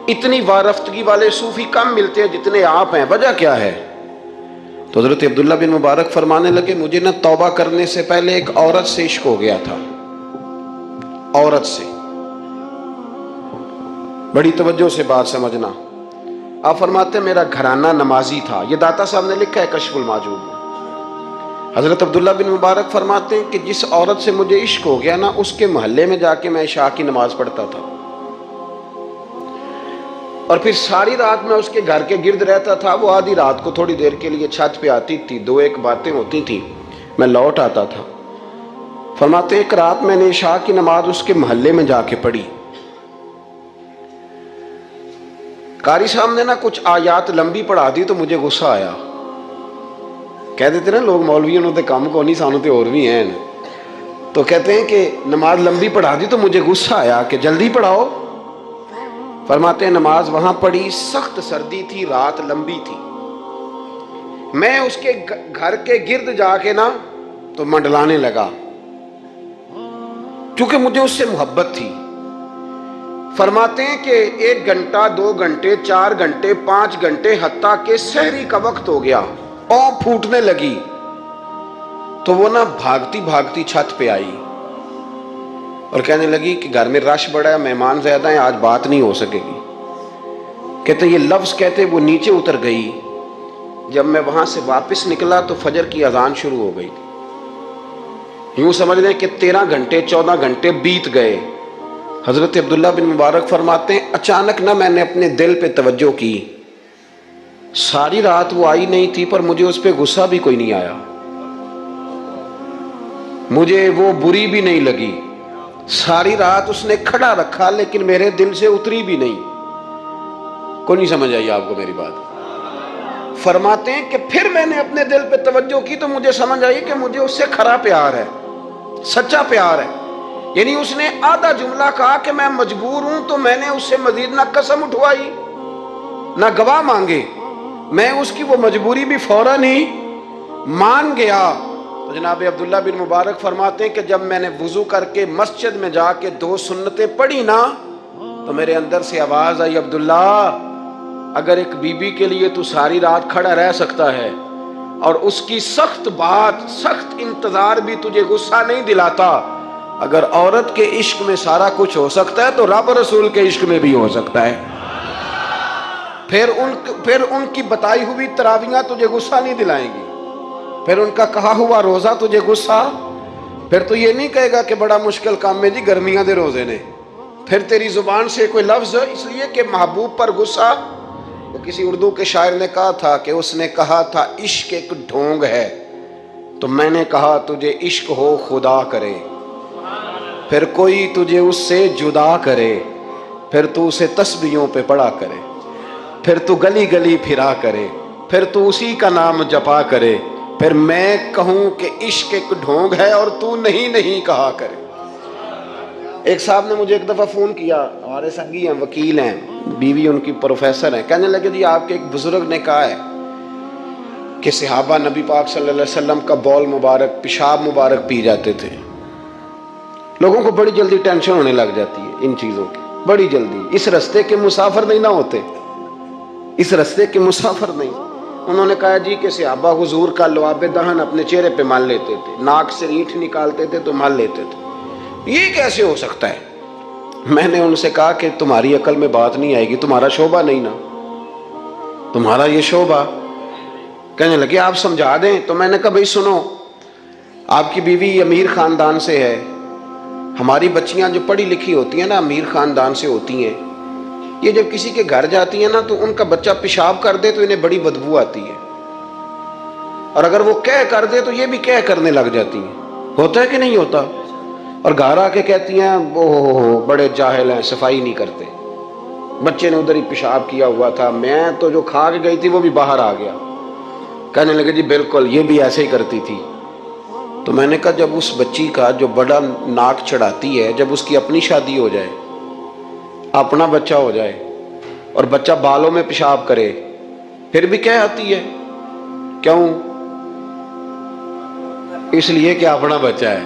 اتنی وارفتگی والے صوفی کم ملتے ہیں جتنے آپ ہیں، وجہ کیا ہے؟ تو حضرت عبداللہ بن مبارک فرمانے لگے، مجھے نہ توبہ کرنے سے پہلے ایک عورت سے عشق ہو گیا تھا، عورت سے۔ بڑی توجہ سے بات سمجھنا، آپ فرماتے ہیں میرا گھرانہ نمازی تھا، یہ داتا صاحب نے لکھا ہے کشف المعجوب میں۔ حضرت عبداللہ بن مبارک فرماتے ہیں کہ جس عورت سے مجھے عشق ہو گیا نا، اس کے محلے میں جا کے میں عشاء کی نماز پڑھتا تھا، اور پھر ساری رات میں اس کے گھر کے گرد رہتا تھا۔ وہ آدھی رات کو تھوڑی دیر کے لیے چھت پہ آتی تھی، 2-1 باتیں ہوتی تھیں، میں لوٹ آتا تھا۔ فرماتے ایک رات میں نے عشاء کی نماز اس کے محلے میں جا کے پڑھی، قاری صاحب نے نا کچھ آیات لمبی پڑھا دی تو مجھے غصہ آیا۔ کہہ دیتے نا لوگ مولوی انہوں تے کام کو نہیں، سانو تے اور بھی ہیں، تو کہتے ہیں کہ نماز لمبی پڑھا دی تو مجھے غصہ آیا کہ جلدی پڑھاؤ۔ فرماتے ہیں نماز وہاں پڑھی، سخت سردی تھی، رات لمبی تھی، میں اس کے گھر کے گرد جا کے نا تو منڈلانے لگا، کیونکہ مجھے اس سے محبت تھی۔ فرماتے ہیں کہ 1 گھنٹہ 2 گھنٹے 4 گھنٹے 5 گھنٹے حتیٰ کہ سحری کا وقت ہو گیا، اونگ پھوٹنے لگی، تو وہ نا بھاگتی بھاگتی چھت پہ آئی اور کہنے لگی کہ گھر میں رش بڑا ہے، مہمان زیادہ ہیں، آج بات نہیں ہو سکے گی۔ کہتے یہ لفظ کہتے وہ نیچے اتر گئی۔ جب میں وہاں سے واپس نکلا تو فجر کی اذان شروع ہو گئی تھی، یوں سمجھ لیں کہ 13 گھنٹے 14 گھنٹے بیت گئے۔ حضرت عبداللہ بن مبارک فرماتے ہیں اچانک نہ میں نے اپنے دل پہ توجہ کی، ساری رات وہ آئی نہیں تھی پر مجھے اس پہ غصہ بھی کوئی نہیں آیا، مجھے وہ بری بھی نہیں لگی، ساری رات اس نے کھڑا رکھا لیکن میرے دل سے اتری بھی نہیں۔ کوئی نہیں سمجھ آئی آپ کو میری بات؟ فرماتے ہیں کہ پھر میں نے اپنے دل پہ توجہ کی تو مجھے سمجھ آئی کہ مجھے اس سے کھرا پیار ہے، سچا پیار ہے۔ یعنی اس نے آدھا جملہ کہا کہ میں مجبور ہوں، تو میں نے اس سے مزید نہ قسم اٹھوائی نہ گواہ مانگے، میں اس کی وہ مجبوری بھی فوراً ہی مان گیا۔ تو جناب عبداللہ بن مبارک فرماتے ہیں کہ جب میں نے وضو کر کے مسجد میں جا کے 2 سنتیں پڑھی نا تو میرے اندر سے آواز آئی، عبداللہ اگر ایک بی بی کے لیے تو ساری رات کھڑا رہ سکتا ہے اور اس کی سخت بات، سخت انتظار بھی تجھے غصہ نہیں دلاتا، اگر عورت کے عشق میں سارا کچھ ہو سکتا ہے تو رب رسول کے عشق میں بھی ہو سکتا ہے۔ پھر ان کی بتائی ہوئی تراویحاں تجھے غصہ نہیں دلائیں گی، پھر ان کا کہا ہوا روزہ تجھے غصہ، پھر تو یہ نہیں کہے گا کہ بڑا مشکل کام میں جی گرمیاں دے روزے نے، پھر تیری زبان سے کوئی لفظ، اس لیے کہ محبوب پر غصہ۔ وہ کسی اردو کے شاعر نے کہا تھا کہ اس نے کہا تھا عشق ایک ڈھونگ ہے، تو میں نے کہا تجھے عشق ہو خدا کرے، پھر کوئی تجھے اس سے جدا کرے، پھر تو اسے تسبیحوں پہ پڑھا کرے، پھر تو گلی گلی پھرا کرے، پھر تو اسی کا نام جپا کرے، پھر میں کہوں کہ عشق ایک ڈھونگ ہے اور تو نہیں نہیں کہا کرے۔ ایک صاحب نے مجھے ایک دفعہ فون کیا، ہمارے سنگی ہیں، وکیل ہیں، بیوی ان کی پروفیسر ہیں، کہنے لگے جی آپ کے ایک بزرگ نے کہا ہے کہ صحابہ نبی پاک صلی اللہ علیہ وسلم کا بول مبارک، پیشاب مبارک پی جاتے تھے۔ لوگوں کو بڑی جلدی ٹینشن ہونے لگ جاتی ہے ان چیزوں کی، بڑی جلدی۔ اس رستے کے مسافر نہیں نہ ہوتے، اس رستے کے مسافر نہیں۔ انہوں نے کہا جی کہ صحابہ حضور کا لعاب دہن اپنے چہرے پہ مال لیتے تھے، ناک سے ریٹھ نکالتے تھے تو مال لیتے تھے، یہ کیسے ہو سکتا ہے؟ میں نے ان سے کہا کہ تمہاری عقل میں بات نہیں آئے گی، تمہارا شعبہ نہیں نا، تمہارا یہ شعبہ۔ کہنے لگے آپ سمجھا دیں۔ تو میں نے کہا بھائی سنو، آپ کی بیوی امیر خاندان سے ہے، ہماری بچیاں جو پڑھی لکھی ہوتی ہیں نا امیر خاندان سے ہوتی ہیں، یہ جب کسی کے گھر جاتی ہیں نا تو ان کا بچہ پیشاب کر دے تو انہیں بڑی بدبو آتی ہے، اور اگر وہ کہہ کر دے تو یہ بھی کہہ کرنے لگ جاتی ہیں۔ ہوتا ہے کہ نہیں ہوتا؟ اور گھر آ کے کہتی ہیں اوہ بڑے جاہل ہیں، صفائی نہیں کرتے، بچے نے ادھر ہی پیشاب کیا ہوا تھا، میں تو جو کھا کے گئی تھی وہ بھی باہر آ گیا۔ کہنے لگے جی بالکل یہ بھی ایسے ہی کرتی تھی۔ تو میں نے کہا جب اس بچی کا جو بڑا ناک چڑھاتی ہے، جب اس کی اپنی شادی ہو جائے، اپنا بچہ ہو جائے اور بچہ بالوں میں پیشاب کرے، پھر بھی کیا آتی ہے؟ کیوں؟ اس لیے کہ اپنا بچہ ہے۔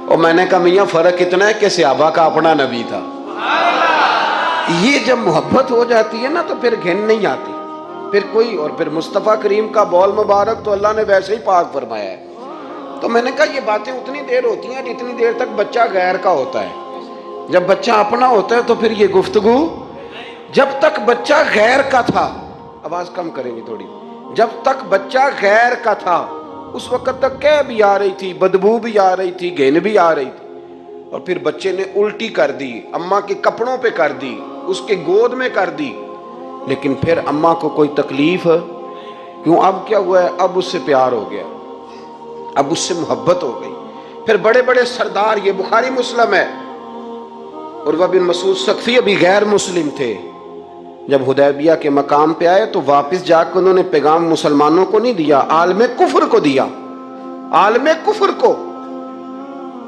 اور میں نے کہا میاں فرق اتنا ہے کہ صحابہ کا اپنا نبی تھا۔ یہ جب محبت ہو جاتی ہے نا تو پھر گھن نہیں آتی، پھر کوئی، اور پھر مصطفیٰ کریم کا بول مبارک تو اللہ نے ویسے ہی پاک فرمایا ہے۔ تو میں نے کہا یہ باتیں اتنی دیر ہوتی ہیں جتنی دیر تک بچہ غیر کا ہوتا ہے، جب بچہ اپنا ہوتا ہے تو پھر یہ گفتگو، جب تک بچہ غیر کا تھا، آواز کم کریں گے تھوڑی، جب تک بچہ غیر کا تھا اس وقت تک کہہ بھی آ رہی تھی، بدبو بھی آ رہی تھی، گھن بھی آ رہی تھی، اور پھر بچے نے الٹی کر دی، اماں کے کپڑوں پہ کر دی، اس کے گود میں کر دی، لیکن پھر اماں کو کوئی تکلیف کیوں؟ اب کیا ہوا ہے؟ اب اس سے پیار ہو گیا، اب اس سے محبت ہو گئی۔ پھر بڑے بڑے سردار، یہ بخاری مسلم ہے، عروہ بن مسعود ثقفی ابھی غیر مسلم تھے، جب حدیبیہ کے مقام پہ آئے تو واپس جا کے انہوں نے پیغام مسلمانوں کو نہیں دیا، عالم کفر کو دیا، عالم کفر کو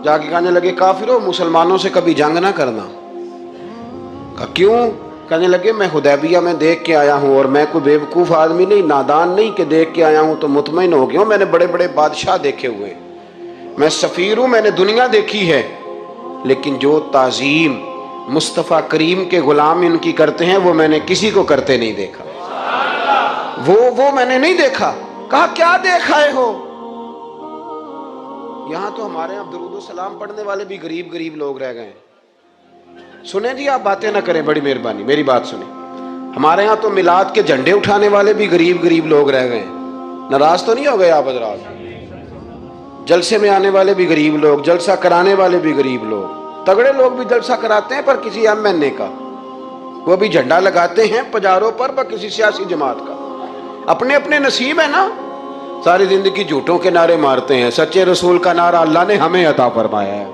جا کے کہنے لگے کافرو مسلمانوں سے کبھی جنگ نہ کرنا۔ کہا کیوں؟ کہنے لگے میں حدیبیہ میں دیکھ کے آیا ہوں، اور میں کوئی بیوقوف آدمی نہیں، نادان نہیں کہ دیکھ کے آیا ہوں تو مطمئن ہو گیا ہوں، میں نے بڑے بڑے بادشاہ دیکھے ہوئے، میں سفیر ہوں، میں نے دنیا دیکھی ہے، لیکن جو تعظیم مصطفیٰ کریم کے غلام ان کی کرتے ہیں وہ میں نے کسی کو کرتے نہیں دیکھا، وہ میں نے نہیں دیکھا۔ کہا کیا دیکھ آئے ہو؟ یہاں تو ہمارے یہاں درود و سلام پڑھنے والے بھی غریب غریب لوگ رہ گئے ہیں۔ سنیں جی، آپ باتیں نہ کریں، بڑی مہربانی میری بات سنیں۔ ہمارے ہاں تو میلاد کے جھنڈے اٹھانے والے بھی غریب غریب لوگ رہ گئے ہیں، ناراض تو نہیں ہو گئے آپ حضرات؟ جلسے میں آنے والے بھی غریب لوگ، جلسہ کرانے والے بھی غریب لوگ، تگڑے لوگ بھی جلسہ کراتے ہیں پر کسی ایم این اے کا، وہ بھی جھنڈا لگاتے ہیں پجاروں پر کسی سیاسی جماعت کا، اپنے اپنے نصیب ہے نا۔ ساری زندگی جھوٹوں کے نعرے مارتے ہیں، سچے رسول کا نعرہ اللہ نے ہمیں عطا فرمایا ہے۔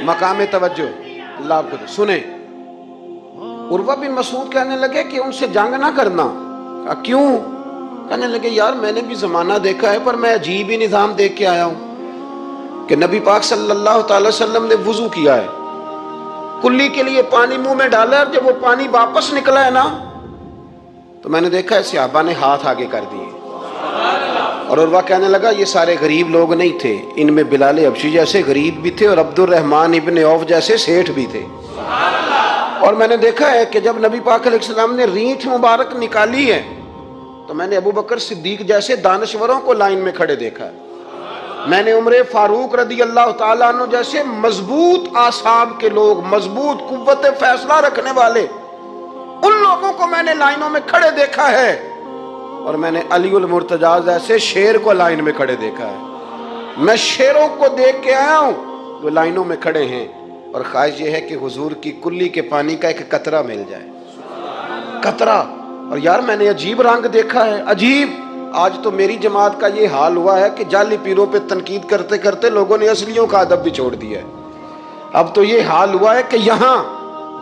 مقام توجہ، اللہ آپ کو سنیں۔ عروہ بن مسعود کہنے لگے کہ ان سے جنگ نہ کرنا۔ کہا کیوں؟ کہنے لگے یار میں نے بھی زمانہ دیکھا ہے پر میں عجیب ہی نظام دیکھ کے آیا ہوں کہ نبی پاک صلی اللہ تعالی وسلم نے وضو کیا ہے، کلی کے لیے پانی منہ میں ڈالا ہے، اور جب وہ پانی واپس نکلا ہے نا تو میں نے دیکھا ہے صحابہ نے ہاتھ آگے کر دیے۔ اور عروہ کہنے لگا یہ سارے غریب لوگ نہیں تھے، ان میں بلال حبشی جیسے غریب بھی تھے اور عبد الرحمن ابن عوف جیسے سیٹھ بھی تھے۔ اور میں نے دیکھا ہے کہ جب نبی پاک علیہ السلام نے ریٹھ مبارک نکالی ہے تو میں نے ابو بکر صدیق جیسے دانشوروں کو لائن میں کھڑے دیکھا ہے، میں نے عمر فاروق رضی اللہ تعالیٰ عنہ جیسے مضبوط اعصاب کے لوگ، مضبوط قوت فیصلہ رکھنے والے، ان لوگوں کو میں نے لائنوں میں کھڑے دیکھا ہے، اور میں نے علی المرتضیٰ ایسے شیر کو لائن میں کھڑے دیکھا ہے۔ میں شیروں کو دیکھ کے آیا ہوں جو لائنوں میں کھڑے ہیں، اور خواہش یہ ہے کہ حضور کی کلی کے پانی کا ایک قطرہ مل جائے، قطرہ۔ اور یار میں نے عجیب رنگ دیکھا ہے، عجیب۔ آج تو میری جماعت کا یہ حال ہوا ہے کہ جعلی پیروں پہ تنقید کرتے کرتے لوگوں نے اصلیوں کا ادب بھی چھوڑ دیا ہے۔ اب تو یہ حال ہوا ہے کہ یہاں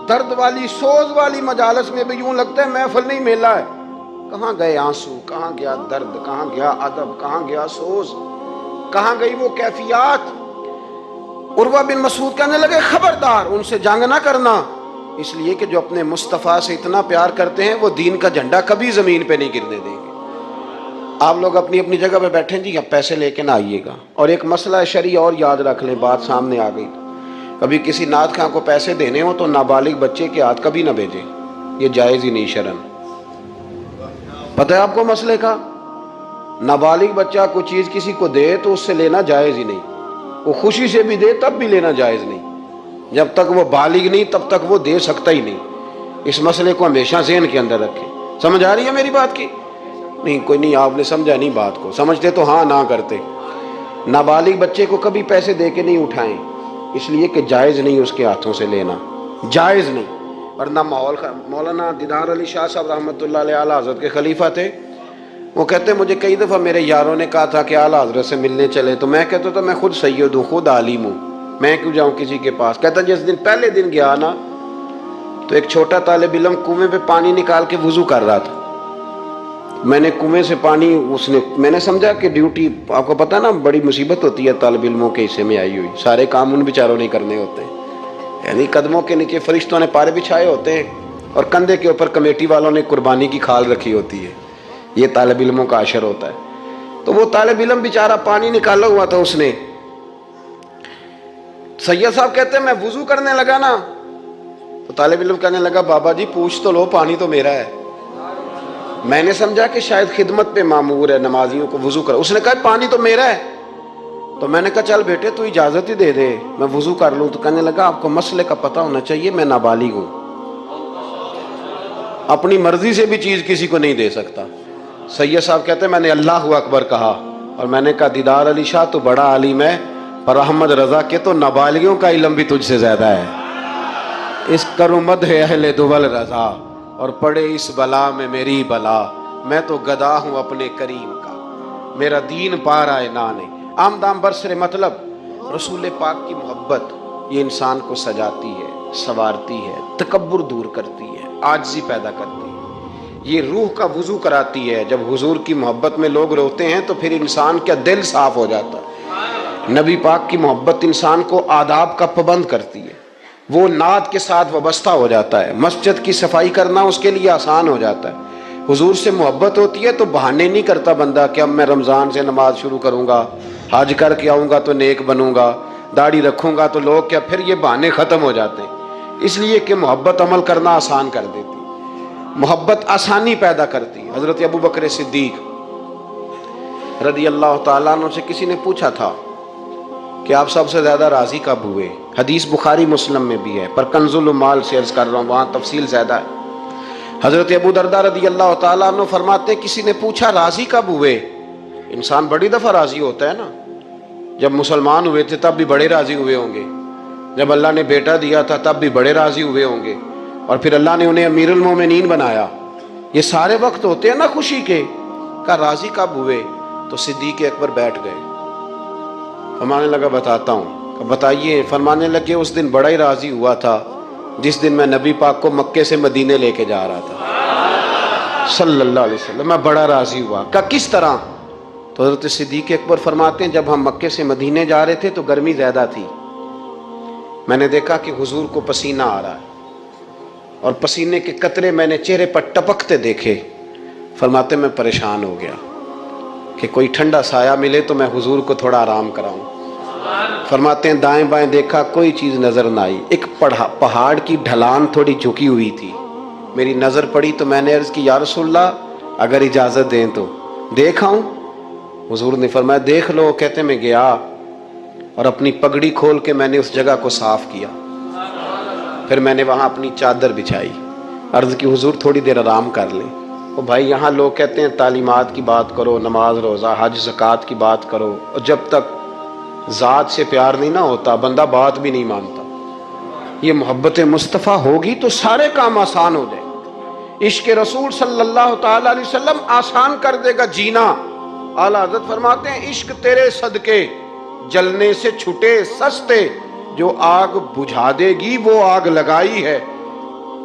درد والی سوز والی مجالس میں بھی یوں لگتا ہے محفل نہیں میلہ ہے۔ کہاں گئے آنسو، کہاں گیا درد، کہاں گیا ادب، کہاں گیا سوز، کہاں گئی وہ کیفیات؟ عروہ بن مسعود کہنے لگے خبردار ان سے جنگ نہ کرنا، اس لیے کہ جو اپنے مصطفیٰ سے اتنا پیار کرتے ہیں وہ دین کا جھنڈا کبھی زمین پہ نہیں گرنے دیں گے۔ آپ لوگ اپنی اپنی جگہ پہ بیٹھیں جی، اب پیسے لے کے نہ آئیے گا. اور ایک مسئلہ شرعی اور یاد رکھ لیں، بات سامنے آ گئی، کبھی کسی نعت خواں کو پیسے دینے ہو تو نابالغ بچے کے ہاتھ کبھی نہ بھیجیں، یہ جائز ہی نہیں شرعن. پتہ ہے آپ کو مسئلے کا؟ نابالغ بچہ کوئی چیز کسی کو دے تو اس سے لینا جائز ہی نہیں. وہ خوشی سے بھی دے تب بھی لینا جائز نہیں. جب تک وہ بالغ نہیں تب تک وہ دے سکتا ہی نہیں. اس مسئلے کو ہمیشہ ذہن کے اندر رکھیں. سمجھ آ رہی ہے میری بات کی؟ نہیں کوئی نہیں، آپ نے سمجھا نہیں بات کو. سمجھتے تو ہاں نہ کرتے. نابالغ بچے کو کبھی پیسے دے کے نہیں اٹھائیں، اس لیے کہ جائز نہیں اس کے ہاتھوں سے لینا، جائز نہیں. ورنہ مولانا دیدار علی شاہ صاحب رحمۃ اللہ علیہ اعلیٰ حضرت کے خلیفہ تھے. وہ کہتے ہیں مجھے کئی دفعہ میرے یاروں نے کہا تھا کہ اعلیٰ حضرت سے ملنے چلے، تو میں کہتا تھا میں خود سید ہوں، خود عالم ہوں، میں کیوں جاؤں کسی کے پاس. کہتا جس دن پہلے دن گیا نا تو ایک چھوٹا طالب علم کنویں پہ پانی نکال کے وضو کر رہا تھا. میں نے کنویں سے پانی میں نے سمجھا کہ ڈیوٹی، آپ کو پتہ نا بڑی مصیبت ہوتی ہے طالب علموں کے حصے میں آئی ہوئی، سارے کام ان بیچاروں نہیں کرنے ہوتے، یعنی قدموں کے نیچے فرشتوں نے پارے بچھائے ہوتے ہیں اور کندھے کے اوپر کمیٹی والوں نے قربانی کی کھال رکھی ہوتی ہے. یہ طالب علموں کا عشر ہوتا ہے. تو وہ طالب علم بیچارہ پانی نکالا ہوا تھا، اس نے سید صاحب کہتے ہیں میں وضو کرنے لگا نا تو طالب علم کہنے لگا بابا جی پوچھ تو لو، پانی تو میرا ہے. میں نے سمجھا کہ شاید خدمت پہ معمور ہے، نمازیوں کو وضو کرا. اس نے کہا پانی تو میرا ہے. تو میں نے کہا چل بیٹے تو اجازت ہی دے دے میں وضو کر لوں. تو کہنے لگا آپ کو مسئلے کا پتہ ہونا چاہیے، میں نابالغ ہوں، اپنی مرضی سے بھی چیز کسی کو نہیں دے سکتا. سید صاحب کہتے ہیں میں نے اللہ اکبر کہا اور میں نے کہا دیدار علی شاہ تو بڑا عالم ہے، پر احمد رضا کے تو نابالغوں کا علم بھی تجھ سے زیادہ ہے. اس کرو مدح اہل دول رضا اور پڑے اس بلا میں میری بلا، میں تو گدا ہوں اپنے کریم کا، میرا دین پا رہا ہے نانے. عام دام برسر مطلب رسول پاک کی محبت یہ انسان کو سجاتی ہے، سنوارتی ہے، تکبر دور کرتی ہے، عاجزی پیدا کرتی ہے، یہ روح کا وضو کراتی ہے. جب حضور کی محبت میں لوگ روتے ہیں تو پھر انسان کا دل صاف ہو جاتا ہے. نبی پاک کی محبت انسان کو آداب کا پابند کرتی ہے، وہ نعت کے ساتھ وابستہ ہو جاتا ہے، مسجد کی صفائی کرنا اس کے لیے آسان ہو جاتا ہے. حضور سے محبت ہوتی ہے تو بہانے نہیں کرتا بندہ کہ اب میں رمضان سے نماز شروع کروں گا، حج کر کے آؤں گا تو نیک بنوں گا، داڑھی رکھوں گا تو لوگ کیا، پھر یہ بہانے ختم ہو جاتے ہیں. اس لیے کہ محبت عمل کرنا آسان کر دیتی، محبت آسانی پیدا کرتی. حضرت ابو بکر صدیق رضی اللہ تعالیٰ عنہ سے کسی نے پوچھا تھا کہ آپ سب سے زیادہ راضی کب ہوئے؟ حدیث بخاری مسلم میں بھی ہے، پر کنز المال سے عرض کر رہا ہوں، وہاں تفصیل زیادہ ہے. حضرت ابو درداء رضی اللہ تعالیٰ عنہ فرماتے کسی نے پوچھا راضی کب ہوئے؟ انسان بڑی دفعہ راضی ہوتا ہے نا، جب مسلمان ہوئے تھے تب بھی بڑے راضی ہوئے ہوں گے، جب اللہ نے بیٹا دیا تھا تب بھی بڑے راضی ہوئے ہوں گے، اور پھر اللہ نے انہیں امیر المومنین بنایا. یہ سارے وقت ہوتے ہیں نا خوشی کے. کہا راضی کب ہوئے؟ تو صدیق اکبر بیٹھ گئے. فرمانے لگا بتاتا ہوں. کہ بتائیے. فرمانے لگے اس دن بڑا ہی راضی ہوا تھا جس دن میں نبی پاک کو مکے سے مدینے لے کے جا رہا تھا صلی اللہ علیہ وسلم، میں بڑا راضی ہوا. کہا کس طرح؟ تو حضرت صدیق اکبر فرماتے ہیں جب ہم مکے سے مدینے جا رہے تھے تو گرمی زیادہ تھی، میں نے دیکھا کہ حضور کو پسینہ آ رہا ہے اور پسینے کے قطرے میں نے چہرے پر ٹپکتے دیکھے. فرماتے میں پریشان ہو گیا کہ کوئی ٹھنڈا سایہ ملے تو میں حضور کو تھوڑا آرام کراؤں. فرماتے ہیں دائیں بائیں دیکھا کوئی چیز نظر نہ آئی. ایک پہاڑ کی ڈھلان تھوڑی جھکی ہوئی تھی، میری نظر پڑی تو میں نے عرض کی یا رسول اللہ اگر اجازت دیں تو دیکھ آؤں؟ حضور نے فرمایا دیکھ لو. کہتے میں گیا اور اپنی پگڑی کھول کے میں نے اس جگہ کو صاف کیا، پھر میں نے وہاں اپنی چادر بچھائی، عرض کی حضور تھوڑی دیر آرام کر لیں. اور بھائی یہاں لوگ کہتے ہیں تعلیمات کی بات کرو، نماز روزہ حج زکوٰۃ کی بات کرو، اور جب تک ذات سے پیار نہیں نہ ہوتا بندہ بات بھی نہیں مانتا. یہ محبت مصطفیٰ ہوگی تو سارے کام آسان ہو جائیں. عشق رسول صلی اللہ تعالی علیہ وسلم آسان کر دے گا جینا. اعلیٰ حضرت فرماتے ہیں عشق تیرے صدقے جلنے سے چھٹے سستے، جو آگ بجھا دے گی وہ آگ لگائی ہے.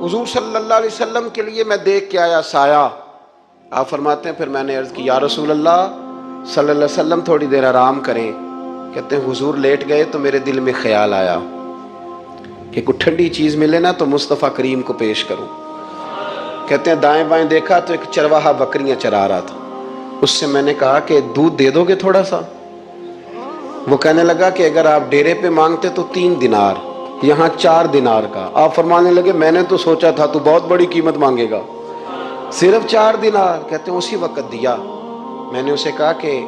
حضور صلی اللہ علیہ وسلم کے لیے میں دیکھ کے آیا سایہ. آپ فرماتے ہیں پھر میں نے عرض کی یا رسول اللہ صلی اللہ علیہ وسلم تھوڑی دیر آرام کریں. کہتے ہیں حضور لیٹ گئے تو میرے دل میں خیال آیا کہ کوئی ٹھنڈی چیز ملے نا تو مصطفیٰ کریم کو پیش کروں. کہتے ہیں دائیں بائیں دیکھا تو ایک چرواہا بکریاں چرا رہا تھا. اس سے میں نے کہا کہ دودھ دے دو گے تھوڑا سا؟ وہ کہنے لگا کہ اگر آپ ڈیرے پہ مانگتے تو 3 دینار، یہاں 4 دینار کا۔ آپ فرمانے لگے میں نے تو سوچا تھا تو بہت بڑی قیمت مانگے گا، صرف 4 دینار۔ کہتے ہیں اسی وقت دیا۔ میں نے اسے کہا کہ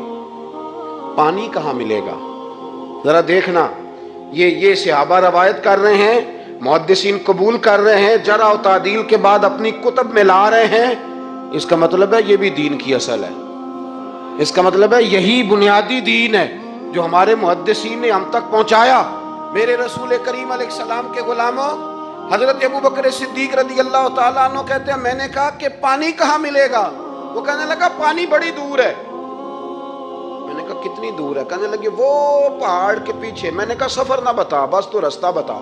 پانی کہاں ملے گا؟ ذرا دیکھنا، یہ صحابہ روایت کر رہے ہیں، محدثین قبول کر رہے ہیں، جرح و تعدیل کے بعد اپنی کتب میں لا رہے ہیں، اس کا مطلب ہے یہ بھی دین کی اصل ہے، اس کا مطلب ہے یہی بنیادی دین ہے جو ہمارے محدثین نے ہم تک پہنچایا۔ میرے رسول کریم علیہ السلام کے غلاموں، حضرت ابوبکر صدیق رضی اللہ تعالیٰ عنہ کہتے ہیں میں نے کہا کہ پانی کہاں ملے گا؟ وہ کہنے لگا پانی بڑی دور ہے۔ میں نے کہا کتنی دور ہے؟ کہنے لگے وہ پہاڑ کے پیچھے۔ میں نے کہا سفر نہ بتا، بس تو رستہ بتا۔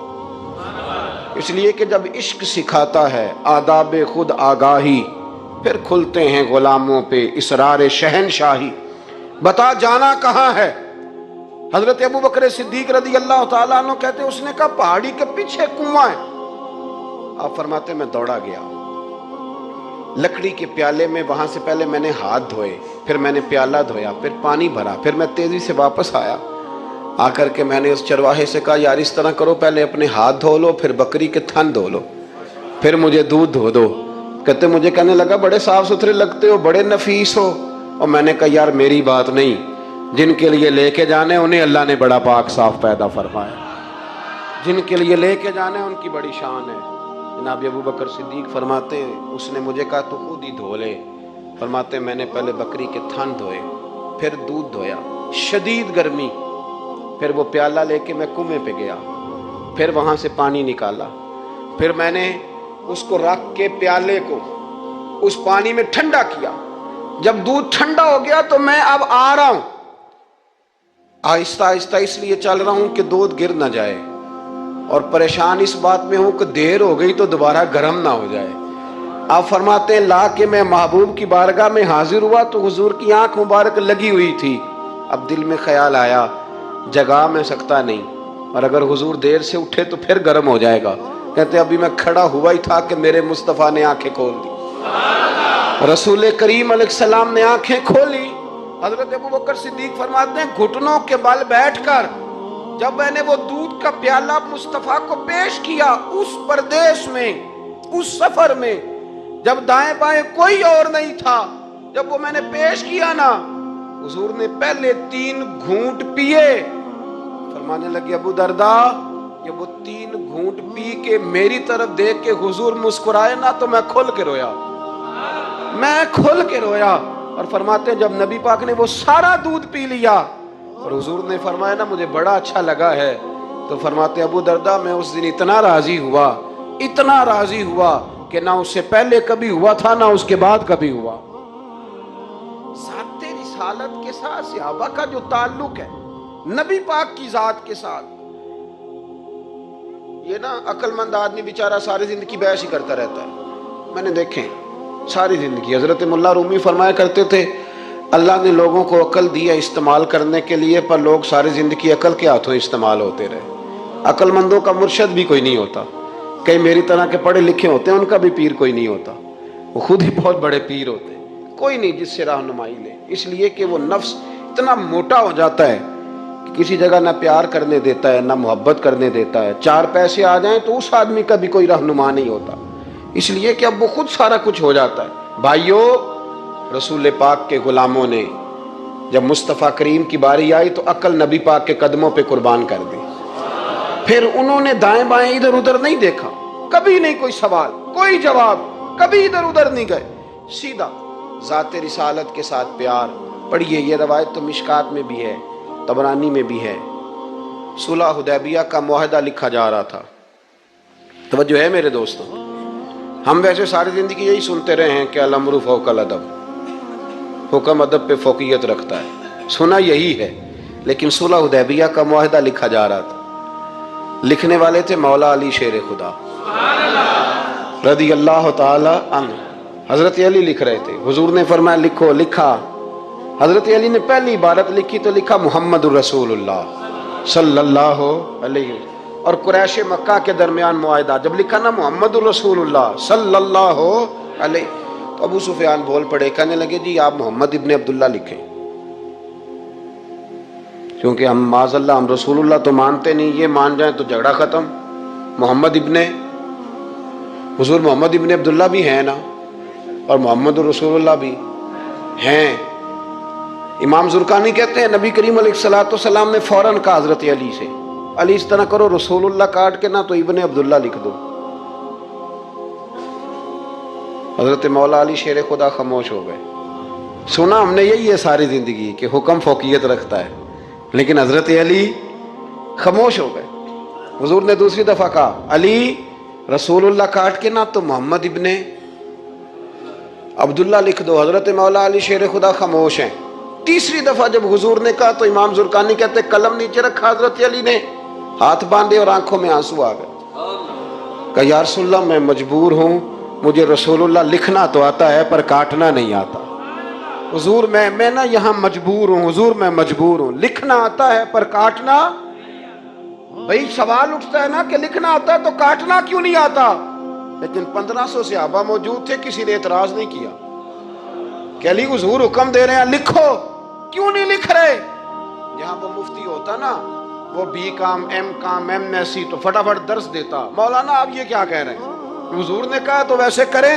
اس لیے کہ جب عشق سکھاتا ہے آداب خود آگاہی، پھر کھلتے ہیں غلاموں پہ اسرار شہنشاہی۔ بتا جانا کہاں ہے؟ حضرت ابوبکر صدیق رضی اللہ تعالیٰ عنہ کہتے ہیں اس نے کہا پہاڑی کے پیچھے کنواں ہے۔ آپ فرماتے میں دوڑا گیا، لکڑی کے پیالے میں، وہاں سے پہلے میں نے ہاتھ دھوئے، پھر میں نے پیالہ دھویا، پھر پانی بھرا، پھر میں تیزی سے واپس آیا۔ آ کر کے میں نے اس چرواہے سے کہا یار اس طرح کرو، پہلے اپنے ہاتھ دھو لو، پھر بکری کے تھن دھو لو، پھر مجھے دودھ دھو دو۔ کہتے مجھے کہنے لگا بڑے صاف ستھرے لگتے ہو، بڑے نفیس ہو۔ اور میں نے کہا یار میری بات نہیں، جن کے لیے لے کے جانے انہیں اللہ نے بڑا پاک صاف پیدا فرمایا، جن کے لیے لے کے جانے ان کی بڑی شان ہے۔ جناب ابوبکر صدیق فرماتے ہیں اس نے مجھے کہا تو خود ہی دھو لے۔ فرماتے ہیں میں نے پہلے بکری کے تھن دھوئے، پھر دودھ دھویا، شدید گرمی، پھر وہ پیالہ لے کے میں کنویں پہ گیا، پھر وہاں سے پانی نکالا، پھر میں نے اس کو رکھ کے پیالے کو اس پانی میں ٹھنڈا کیا۔ جب دودھ ٹھنڈا ہو گیا تو میں اب آ رہا ہوں، آہستہ آہستہ اس لیے چل رہا ہوں کہ دودھ گر نہ جائے، اور پریشان اس بات میں ہوں کہ دیر ہو گئی تو دوبارہ گرم نہ ہو جائے۔ آپ فرماتے ہیں لا کے میں محبوب کی بارگاہ میں حاضر ہوا تو حضور کی آنکھ مبارک لگی ہوئی تھی۔ اب دل میں خیال آیا جگا میں سکتا نہیں، اور اگر حضور دیر سے اٹھے تو پھر گرم ہو جائے گا۔ کہتے ابھی میں کھڑا ہوا ہی تھا کہ میرے مصطفیٰ نے آنکھیں کھول دی، رسول کریم علیہ السلام نے آنکھیں کھولی۔ حضرت ابوبکر صدیق فرماتے ہیں گھٹنوں کے بل بیٹھ کر جب میں نے وہ دودھ کا پیالہ مصطفیٰ کو پیش کیا، اس پردیس میں، اس سفر میں، جب دائیں بائیں کوئی اور نہیں تھا، جب وہ میں نے پیش کیا نا، حضور نے پہلے 3 گھونٹ پیے۔ فرمانے لگے ابو درداء جب وہ 3 گھونٹ پی کے میری طرف دیکھ کے حضور مسکرائے نا تو میں کھل کے رویا، میں کھل کے رویا۔ اور فرماتے ہیں جب نبی پاک نے وہ سارا دودھ پی لیا اور حضور نے فرمایا نا مجھے بڑا اچھا لگا ہے، تو فرماتے ابو درداء میں اس دن اتنا راضی ہوا، اتنا راضی ہوا کہ نہ اس سے پہلے کبھی ہوا تھا نہ اس کے بعد کبھی ہوا۔ ذات رسالت کے ساتھ صحابہ کا جو تعلق ہے، نبی پاک کی ذات کے ساتھ، یہ نا عقل مند آدمی بیچارہ ساری زندگی بحث ہی کرتا رہتا ہے۔ میں نے دیکھیں ساری زندگی، حضرت ملا رومی فرمایا کرتے تھے اللہ نے لوگوں کو عقل دیا استعمال کرنے کے لیے، پر لوگ ساری زندگی عقل کے ہاتھوں استعمال ہوتے رہے۔ عقل مندوں کا مرشد بھی کوئی نہیں ہوتا، کئی میری طرح کے پڑھے لکھے ہوتے ہیں ان کا بھی پیر کوئی نہیں ہوتا، وہ خود ہی بہت بڑے پیر ہوتے ہیں، کوئی نہیں جس سے رہنمائی لے، اس لیے کہ وہ نفس اتنا موٹا ہو جاتا ہے کہ کسی جگہ نہ پیار کرنے دیتا ہے نہ محبت کرنے دیتا ہے، 4 پیسے آ جائیں تو اس آدمی کا بھی کوئی رہنما نہیں ہوتا، اس لیے کہ اب وہ خود سارا کچھ ہو جاتا ہے۔ بھائیو، رسول پاک کے غلاموں نے جب مصطفیٰ کریم کی باری آئی تو عقل نبی پاک کے قدموں پہ قربان کر دی، پھر انہوں نے دائیں بائیں ادھر ادھر نہیں دیکھا، کبھی نہیں کوئی سوال کوئی جواب، کبھی ادھر ادھر نہیں گئے، سیدھا ذات رسالت کے ساتھ پیار۔ پڑھیے یہ روایت تو مشکات میں بھی ہے، طبرانی میں بھی ہے، صلح حدیبیہ کا معاہدہ لکھا جا رہا تھا۔ توجہ ہے میرے دوستوں، ہم ویسے ساری زندگی یہی سنتے رہے ہیں کہ الامر فوق الادب، حکم ادب پہ فوقیت رکھتا ہے، سنا یہی ہے، لیکن صلح حدیبیہ کا معاہدہ لکھا جا رہا تھا، لکھنے والے تھے مولا علی شیر خدا رضی اللہ تعالی عنہ، حضرت علی لکھ رہے تھے، حضور نے فرمایا لکھو، لکھا، حضرت علی نے پہلی عبارت لکھی تو لکھا محمد الرسول اللہ صلی اللہ علیہ وسلم، اور قریش مکہ کے درمیان معاہدہ، جب لکھا نا محمد الرسول اللہ صلی اللہ علیہ، تو ابو سفیان بول پڑے, کہنے لگے جی آپ محمد ابن عبداللہ لکھیں, کیونکہ ہم معاذ اللہ ہم رسول اللہ تو مانتے نہیں, یہ مان جائیں تو جھگڑا ختم. محمد ابن حضور محمد ابن عبداللہ بھی ہیں نا, اور محمد رسول اللہ بھی ہیں. امام زرقانی کہتے ہیں نبی کریم علیہ الصلوۃ والسلام نے فوراً کہا حضرت علی سے, علی اس طرح کرو رسول اللہ کاٹ کے نہ تو ابن عبداللہ لکھ دو. حضرت مولا علی شیر خدا خاموش ہو گئے. سنا ہم نے یہی ہے ساری زندگی کہ حکم فوقیت رکھتا ہے, لیکن حضرت علی خاموش ہو گئے. حضور نے دوسری دفعہ کہا علی رسول اللہ کاٹ کے نہ تو محمد ابن عبداللہ لکھ دو. حضرت مولا علی شیر خدا خاموش ہیں. تیسری دفعہ جب حضور نے کہا تو امام زرقانی کہتے قلم نیچے رکھا حضرت علی نے, ہاتھ باندھے اور آنکھوں میں آنسو آ گئے. کہا یا رسول اللہ میں مجبور ہوں, مجھے رسول اللہ لکھنا تو آتا ہے پر کاٹنا نہیں آتا. حضور میں نا یہاں مجبور ہوں, حضور میں مجبور ہوں, لکھنا آتا ہے پر کاٹنا. بھئی سوال اٹھتا ہے نا کہ لکھنا آتا ہے تو کاٹنا کیوں نہیں آتا؟ لیکن 1500 صحابہ موجود تھے, کسی نے اعتراض نہیں کیا کہ علی حضور حکم دے رہے ہیں لکھو, کیوں نہیں لکھ رہے؟ جہاں وہ مفتی ہوتا نا, وہ B com M S C تو فٹافٹ درس دیتا. مولانا آپ یہ کیا کہہ رہے ہیں؟ حضور نے کہا تو ویسے کریں.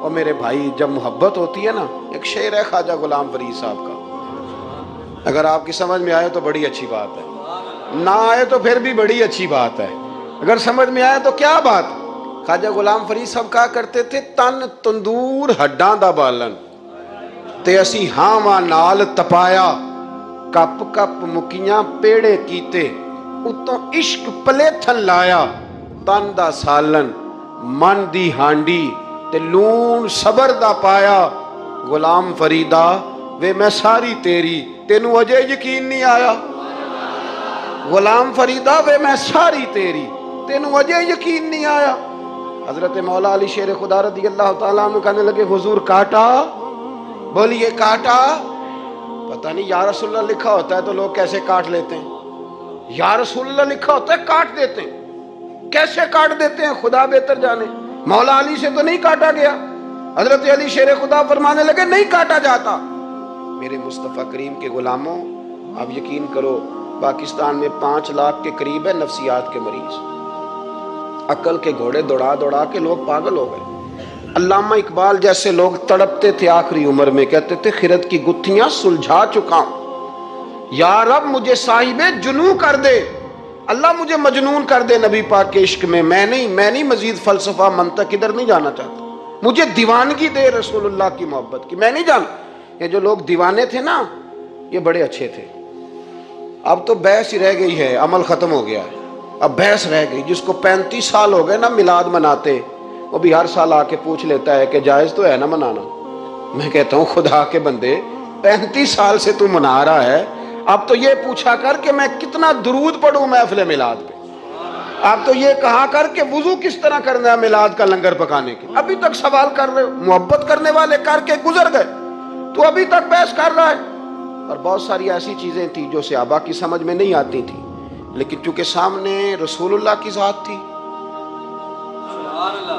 اور میرے بھائی جب محبت ہوتی ہے نا, ایک شعر ہے خواجہ غلام فرید صاحب کا, اگر آپ کی سمجھ میں آئے تو بڑی اچھی بات ہے, نہ آئے تو پھر بھی بڑی اچھی بات ہے, اگر سمجھ میں آئے تو کیا بات. خواجہ غلام فرید صاحب کہا کرتے تھے تن تندور ہڈاں دا بالن تے اسی ہاواں نال تپایا, کپ کپ مکیاں پیڑے کیتے اتوں عشق پلیتھن لایا, تن دا سالن من دی ہانڈی تے لون صبر دا پایا. غلام فریدا وے میں ساری تیری, تینوں اجے یقین نہیں آیا. غلام فریدا وے میں ساری تیری, تینوں اجے یقین نہیں آیا. حضرت مولا علی شیر خدا رضی اللہ تعالیٰ عنہ کہنے لگے حضور کاٹا, بولیے کاٹا. پتہ نہیں یا رسول اللہ لکھا ہوتا ہے تو لوگ کیسے کاٹ لیتے ہیں, یا رسول اللہ لکھا ہوتا ہے کاٹ دیتے ہیں, کیسے کاٹ دیتے ہیں خدا بہتر جانے. مولا علی سے تو نہیں کاٹا گیا. حضرت علی شیر خدا فرمانے لگے نہیں کاٹا جاتا. میرے مصطفیٰ کریم کے غلاموں, آپ یقین کرو پاکستان میں 5 لاکھ کے قریب ہے نفسیات کے مریض. عقل کے گھوڑے دوڑا دوڑا کے لوگ پاگل ہو گئے. علامہ اقبال جیسے لوگ تڑپتے تھے آخری عمر میں, کہتے تھے خرد کی گتھیاں سلجھا چکا ہوں, یا رب مجھے صاحب جنوں کر دے, اللہ مجھے مجنون کر دے نبی پاک کے عشق میں. میں نہیں مزید فلسفہ منطق ادھر نہیں جانا چاہتا, مجھے دیوانگی دے رسول اللہ کی محبت کی. میں نہیں جانا, یہ جو لوگ دیوانے تھے نا یہ بڑے اچھے تھے. اب تو بحث ہی رہ گئی ہے, عمل ختم ہو گیا ہے, اب بحث رہ گئی. جس کو 35 سال ہو گئے نا میلاد مناتے, وہ بھی ہر سال آ کے پوچھ لیتا ہے کہ جائز تو ہے نا منانا. میں کہتا ہوں خدا کے بندے 35 سال سے تو منا رہا ہے, اب تو یہ پوچھا کر کہ میں کتنا درود پڑھوں محفل میلاد پہ, آپ تو یہ کہا کر کہ وضو کس طرح کرنا ہے میلاد کا لنگر پکانے کے. ابھی تک سوال کر رہے ہو, محبت کرنے والے کر کے گزر گئے, تو ابھی تک بحث کر رہا ہے. اور بہت ساری ایسی چیزیں تھیں جو صحابہ کی سمجھ میں نہیں آتی تھی, لیکن چونکہ سامنے رسول اللہ کی ذات تھی,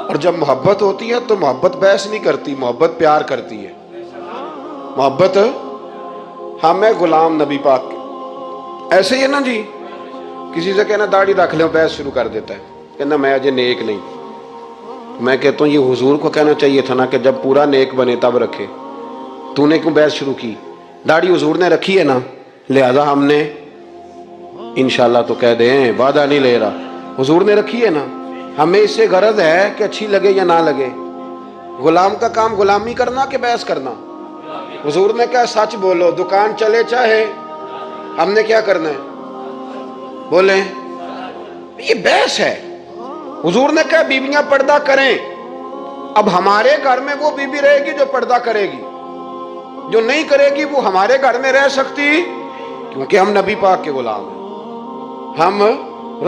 اور جب محبت ہوتی ہے تو محبت بحث نہیں کرتی, محبت پیار کرتی ہے. محبت ہم ہے غلام نبی پاک کے. ایسے ہی ہے نا جی, کسی سے کہنا داڑھی رکھ لیں بحث شروع کر دیتا ہے, کہنا میں اجے نیک نہیں. میں کہتا ہوں یہ حضور کو کہنا چاہیے تھا نا کہ جب پورا نیک بنے تب رکھے, تو نے کیوں بحث شروع کی؟ داڑھی حضور نے رکھی ہے نا, لہذا ہم نے انشاءاللہ تو کہہ دیں, وعدہ نہیں لے رہا, حضور نے رکھی ہے نا. ہمیں اس سے غرض ہے کہ اچھی لگے یا نہ لگے. غلام کا کام غلامی کرنا کہ بحث کرنا؟ حضور نے کہا سچ بولو, دکان چلے چاہے, ہم نے کیا کرنا ہے بولیں, یہ بحث ہے. حضور نے کہا بیویاں پردہ کریں, اب ہمارے گھر میں وہ بیوی رہے گی جو پردہ کرے گی, جو نہیں کرے گی وہ ہمارے گھر میں رہ سکتی, کیونکہ ہم نبی پاک کے غلام ہیں, ہم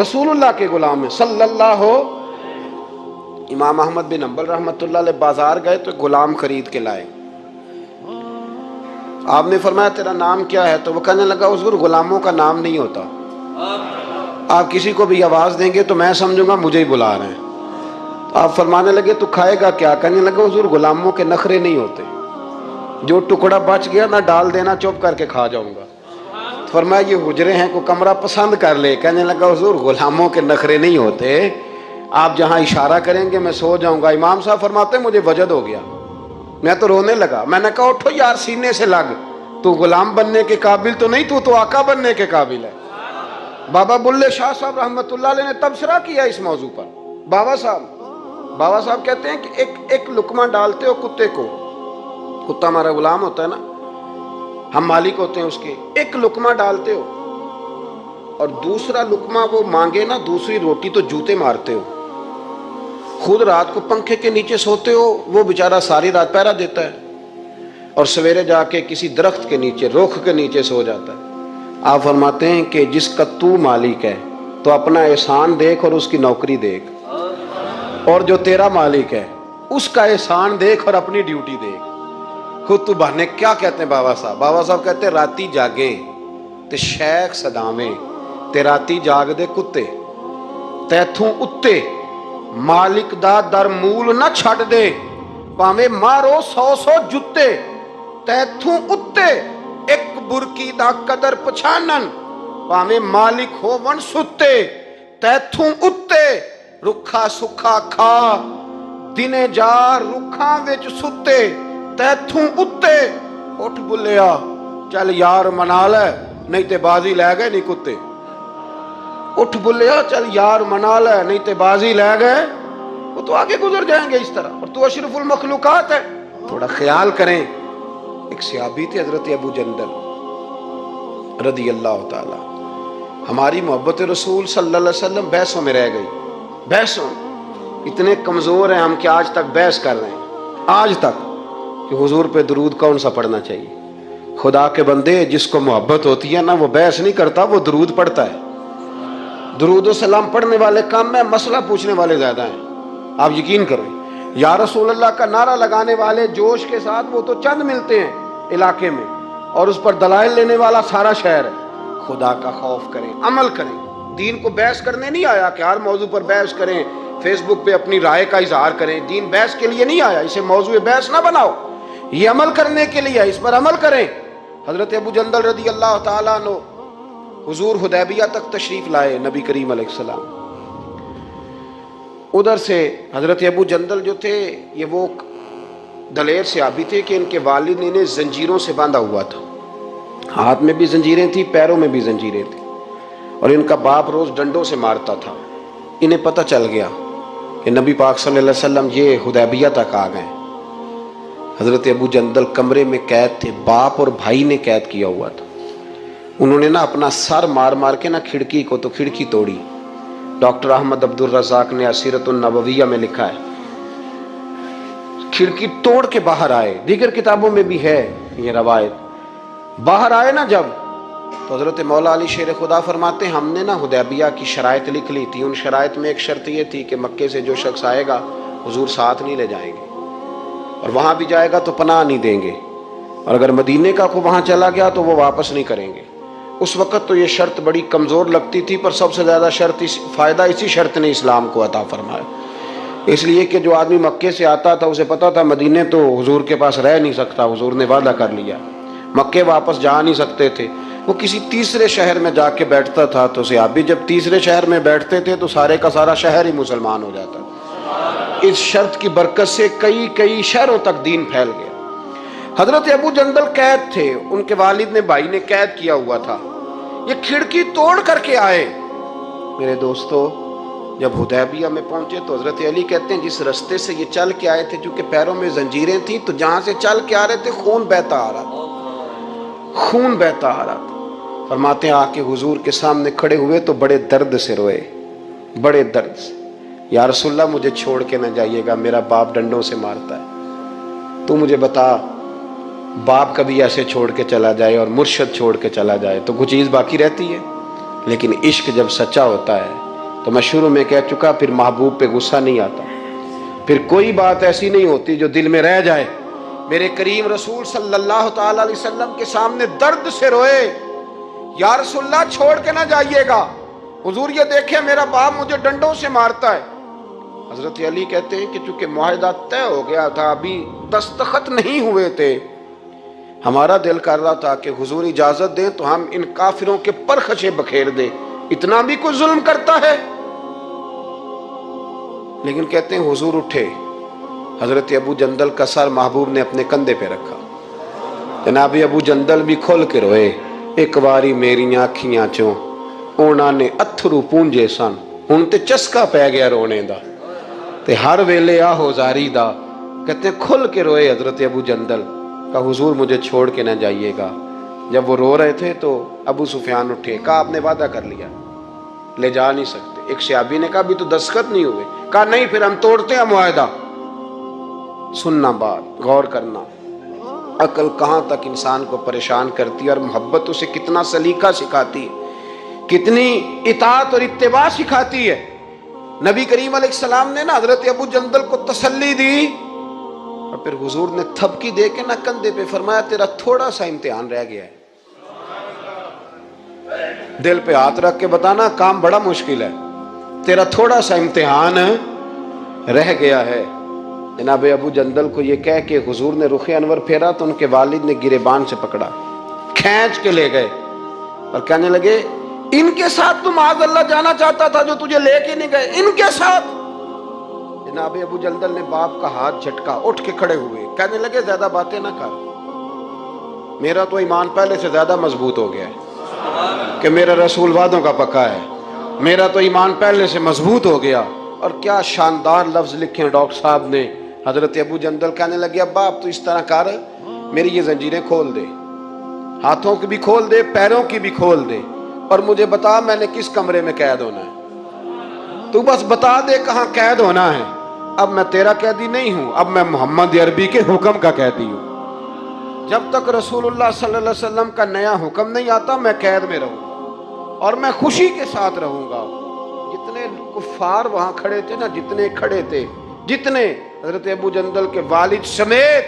رسول اللہ کے غلام ہیں صلی اللہ ہو. امام احمد بن حنبل رحمۃ اللہ علیہ بازار گئے تو غلام خرید کے لائے. آپ نے فرمایا تیرا نام کیا ہے؟ تو وہ کہنے لگا حضور غلاموں کا نام نہیں ہوتا, آپ کسی کو بھی آواز دیں گے تو میں سمجھوں گا مجھے ہی بلا رہے ہیں. تو آپ فرمانے لگے تو کھائے گا کیا؟ کہنے لگا حضور غلاموں کے نخرے نہیں ہوتے، جو ٹکڑا بچ گیا نہ ڈال دینا، چپ کر کے کھا جاؤں گا۔ فرمایا یہ حجرے ہیں، کو کمرہ پسند کر لے۔ کہنے لگا حضور غلاموں کے نخرے نہیں ہوتے، آپ جہاں اشارہ کریں گے میں سو جاؤں گا۔ امام صاحب فرماتے ہیں مجھے وجد ہو گیا، میں تو رونے لگا۔ میں نے کہا اٹھو یار سینے سے لگ، تو غلام بننے کے قابل تو نہیں، تو آقا بننے کے قابل ہے۔ بابا بلے شاہ صاحب رحمۃ اللہ علیہ نے تبصرہ کیا اس موضوع پر۔ بابا صاحب کہتے ہیں کہ ایک لقمہ ڈالتے ہو کتے کو، کتا ہمارا غلام ہوتا ہے نا، ہم مالک ہوتے ہیں اس کے، ایک لقمہ ڈالتے ہو اور دوسرا لقمہ وہ مانگے نا، دوسری روٹی، تو جوتے مارتے ہو۔ خود رات کو پنکھے کے نیچے سوتے ہو، وہ بیچارہ ساری رات پہرا دیتا ہے اور سویرے جا کے کسی درخت کے نیچے، رخ کے نیچے سو جاتا ہے۔ آپ فرماتے ہیں کہ جس کا تو مالک ہے تو اپنا احسان دیکھ اور اس کی نوکری دیکھ، اور جو تیرا مالک ہے اس کا احسان دیکھ اور اپنی ڈیوٹی دیکھ۔ خود تو بہانے کیا کہتے ہیں بابا صاحب کہتے ہیں راتی جاگے تے شیخ صدامے، تے راتی جاگ دے کتے، تیتھوں اتے مالک دا در مول نہ چھڑ دے، پاویں مارو 100 جتے، تیتھوں اتے ایک برکی دا قدر پچھانن، پاویں مالک ہو ون ستے، تیتھوں اتے رکھا سکھا کھا، دنے جا رکھاں وچ ستے، تیتھوں اتے اٹھ بلیا چل یار منا لے، نہیں تے بازی لے گئے نہیں کتے۔ اٹھ بلیا چل یار منا لے، نہیں تے بازی لے گئے، وہ تو آگے گزر جائیں گے اس طرح، اور تو اشرف المخلوقات ہے۔ تھوڑا خیال کریں، ایک صحابی تھے حضرت ابو جندل رضی اللہ تعالی، ہماری محبت رسول صلی اللہ علیہ وسلم بحثوں میں رہ گئی، بحثوں، اتنے کمزور ہیں ہم کہ آج تک بحث کر رہے ہیں، آج تک، کہ حضور پہ درود کون سا پڑھنا چاہیے۔ خدا کے بندے جس کو محبت ہوتی ہے نا وہ بحث نہیں کرتا، وہ درود پڑھتا ہے۔ درود و سلام پڑھنے والے کم ہیں، مسئلہ پوچھنے والے زیادہ ہیں، آپ یقین کریں۔ یا رسول اللہ کا نعرہ لگانے والے جوش کے ساتھ وہ تو چند ملتے ہیں علاقے میں، اور اس پر دلائل لینے والا سارا شہر ہے۔ خدا کا خوف کریں، عمل کریں۔ دین کو بحث کرنے نہیں آیا کہ ہر موضوع پر بحث کریں، فیس بک پہ اپنی رائے کا اظہار کریں۔ دین بحث کے لیے نہیں آیا، اسے موضوع بحث نہ بناؤ، یہ عمل کرنے کے لیے، اس پر عمل کریں۔ حضرت ابو جندل رضی اللہ تعالیٰ عنہ حضور حدیبیہ تک تشریف لائے، نبی کریم علیہ السلام۔ ادھر سے حضرت ابو جندل جو تھے یہ وہ دلیر صحابی تھے کہ ان کے والد نے انہیں زنجیروں سے باندھا ہوا تھا، ہاتھ میں بھی زنجیریں تھیں، پیروں میں بھی زنجیریں تھیں، اور ان کا باپ روز ڈنڈوں سے مارتا تھا۔ انہیں پتہ چل گیا کہ نبی پاک صلی اللہ علیہ وسلم یہ حدیبیہ تک آ گئے۔ حضرت ابو جندل کمرے میں قید تھے، باپ اور بھائی نے قید کیا ہوا تھا۔ انہوں نے اپنا سر مار مار کے کھڑکی کو تو کھڑکی توڑی۔ ڈاکٹر احمد عبد الرزاق نے اسیرۃ النبویہ میں لکھا ہے کھڑکی توڑ کے باہر آئے، دیگر کتابوں میں بھی ہے یہ روایت۔ باہر آئے نا جب، تو حضرت مولا علی شیر خدا فرماتے ہیں ہم نے حدیبیہ کی شرائط لکھ لی تھی۔ ان شرائط میں ایک شرط یہ تھی کہ مکے سے جو شخص آئے گا حضور ساتھ نہیں لے جائیں گے، اور وہاں بھی جائے گا تو پناہ نہیں دیں گے، اور اگر مدینے کا کو وہاں چلا گیا تو وہ واپس نہیں کریں گے۔ اس وقت تو یہ شرط بڑی کمزور لگتی تھی، پر سب سے زیادہ فائدہ اسی شرط نے اسلام کو عطا فرمایا، اس لیے کہ جو آدمی مکے سے آتا تھا اسے پتا تھا مدینے تو حضور کے پاس رہ نہیں سکتا، حضور نے وعدہ کر لیا، مکے واپس جا نہیں سکتے تھے، وہ کسی تیسرے شہر میں جا کے بیٹھتا تھا، تو صحابی جب تیسرے شہر میں بیٹھتے تھے تو سارے کا سارا شہر ہی مسلمان ہو جاتا تھا۔ اس شرط کی برکت سے کئی شہروں تک دین پھیل گیا۔ حضرت ابو جندل قید تھے، ان کے والد نے بھائی نے قید کیا ہوا تھا، یہ کھڑکی توڑ کر کے آئے۔ میرے دوستو جب حدیبیہ میں پہنچے تو حضرت علی کہتے ہیں جس رستے سے یہ چل کے آئے تھے، چونکہ پیروں میں زنجیریں تھیں، تو جہاں سے چل کے آ رہے تھے خون بہتا آ رہا تھا، خون بہتا آ رہا تھا۔ فرماتے ہیں آ کے حضور کے سامنے کھڑے ہوئے تو بڑے درد سے روئے، بڑے درد سے، یا رسول اللہ مجھے چھوڑ کے نہ جائیے گا، میرا باپ ڈنڈوں سے مارتا ہے، تو مجھے بتا باپ کبھی ایسے چھوڑ کے چلا جائے اور مرشد چھوڑ کے چلا جائے تو کچھ چیز باقی رہتی ہے؟ لیکن عشق جب سچا ہوتا ہے تو میں شروع میں کہہ چکا، پھر محبوب پہ غصہ نہیں آتا، پھر کوئی بات ایسی نہیں ہوتی جو دل میں رہ جائے۔ میرے کریم رسول صلی اللہ تعالی علیہ وسلم کے سامنے درد سے روئے، یا رسول اللہ چھوڑ کے نہ جائیے گا، حضور یہ دیکھیں میرا باپ مجھے ڈنڈوں سے مارتا ہے۔ حضرت علی کہتے ہیں کہ چونکہ معاہدہ طے ہو گیا تھا، ابھی دستخط نہیں ہوئے تھے، ہمارا دل کر رہا تھا کہ حضور اجازت دیں تو ہم ان کافروں کے پرخچے بکھیر دیں، اتنا بھی کوئی ظلم کرتا ہے؟ لیکن کہتے ہیں حضور اٹھے، حضرت ابو جندل کا سر محبوب نے اپنے کندھے پہ رکھا، جناب ابو جندل بھی کھل کے روئے، ایک باری میری آنکھیاں چوں انہاں نے اتھرو پونجے سن، ہن تے چسکا پہ گیا رونے دا تے ہر ویلے آہو زاری دا۔ کہتے ہیں کھل کے روئے حضرت ابو جندل، کہا حضور مجھے چھوڑ کے نہ جائیے گا۔ جب وہ رو رہے تھے تو ابو سفیان اٹھے، کہا آپ نے وعدہ کر لیا، لے جا نہیں سکتے۔ ایک صحابی نے کہا بھی تو دستخط نہیں ہوئے، کہا نہیں پھر ہم توڑتے ہیں معاہدہ۔ سننا بات، غور کرنا، عقل کہاں تک انسان کو پریشان کرتی ہے اور محبت اسے کتنا سلیقہ سکھاتی ہے، کتنی اطاعت اور اتباع سکھاتی ہے۔ نبی کریم علیہ السلام نے نا حضرت ابو جندل کو تسلی دی، اور پھر حضور نے تھپکی دے کے نا کندھے پہ فرمایا تیرا تھوڑا سا امتحان رہ گیا ہے۔ دل پہ ہاتھ رکھ کے بتانا کام بڑا مشکل ہے، تیرا تھوڑا سا امتحان رہ گیا ہے۔ جناب ابو جندل کو یہ کہہ کہ حضور نے رخ انور پھیرا تو ان کے والد نے گریبان سے پکڑا، کھینچ کے لے گئے اور کہنے لگے ان کے ساتھ تو معاذ اللہ جانا چاہتا تھا جو تجھے لے کے نہیں گئے، ان کے ساتھ۔ جناب ابو جندل نے باپ کا ہاتھ جھٹکا، اٹھ کے کھڑے ہوئے، کہنے لگے زیادہ باتیں نہ کر، میرا تو ایمان پہلے سے زیادہ مضبوط ہو گیا ہے کہ میرا رسول وعدوں کا پکا ہے، میرا تو ایمان پہلے سے مضبوط ہو گیا۔ اور کیا شاندار لفظ لکھے ہیں ڈاکٹر صاحب نے۔ حضرت ابو جندل کہنے لگے ابا آپ تو اس طرح کر، میری یہ زنجیریں کھول دے، ہاتھوں کی بھی کھول دے، پیروں کی بھی کھول دے، اور مجھے بتا میں نے کس کمرے میں قید ہونا ہے، تو بس بتا دے کہاں قید ہونا ہے۔ اب میں تیرا قیدی نہیں ہوں، اب میں محمد عربی کے حکم کا قیدی ہوں۔ جب تک رسول اللہ صلی اللہ علیہ وسلم کا نیا حکم نہیں آتا میں قید میں رہوں گا، اور میں خوشی کے ساتھ رہوں گا۔ جتنے کفار وہاں کھڑے تھے نا، جتنے کھڑے تھے، جتنے حضرت ابو جندل کے والد سمیت،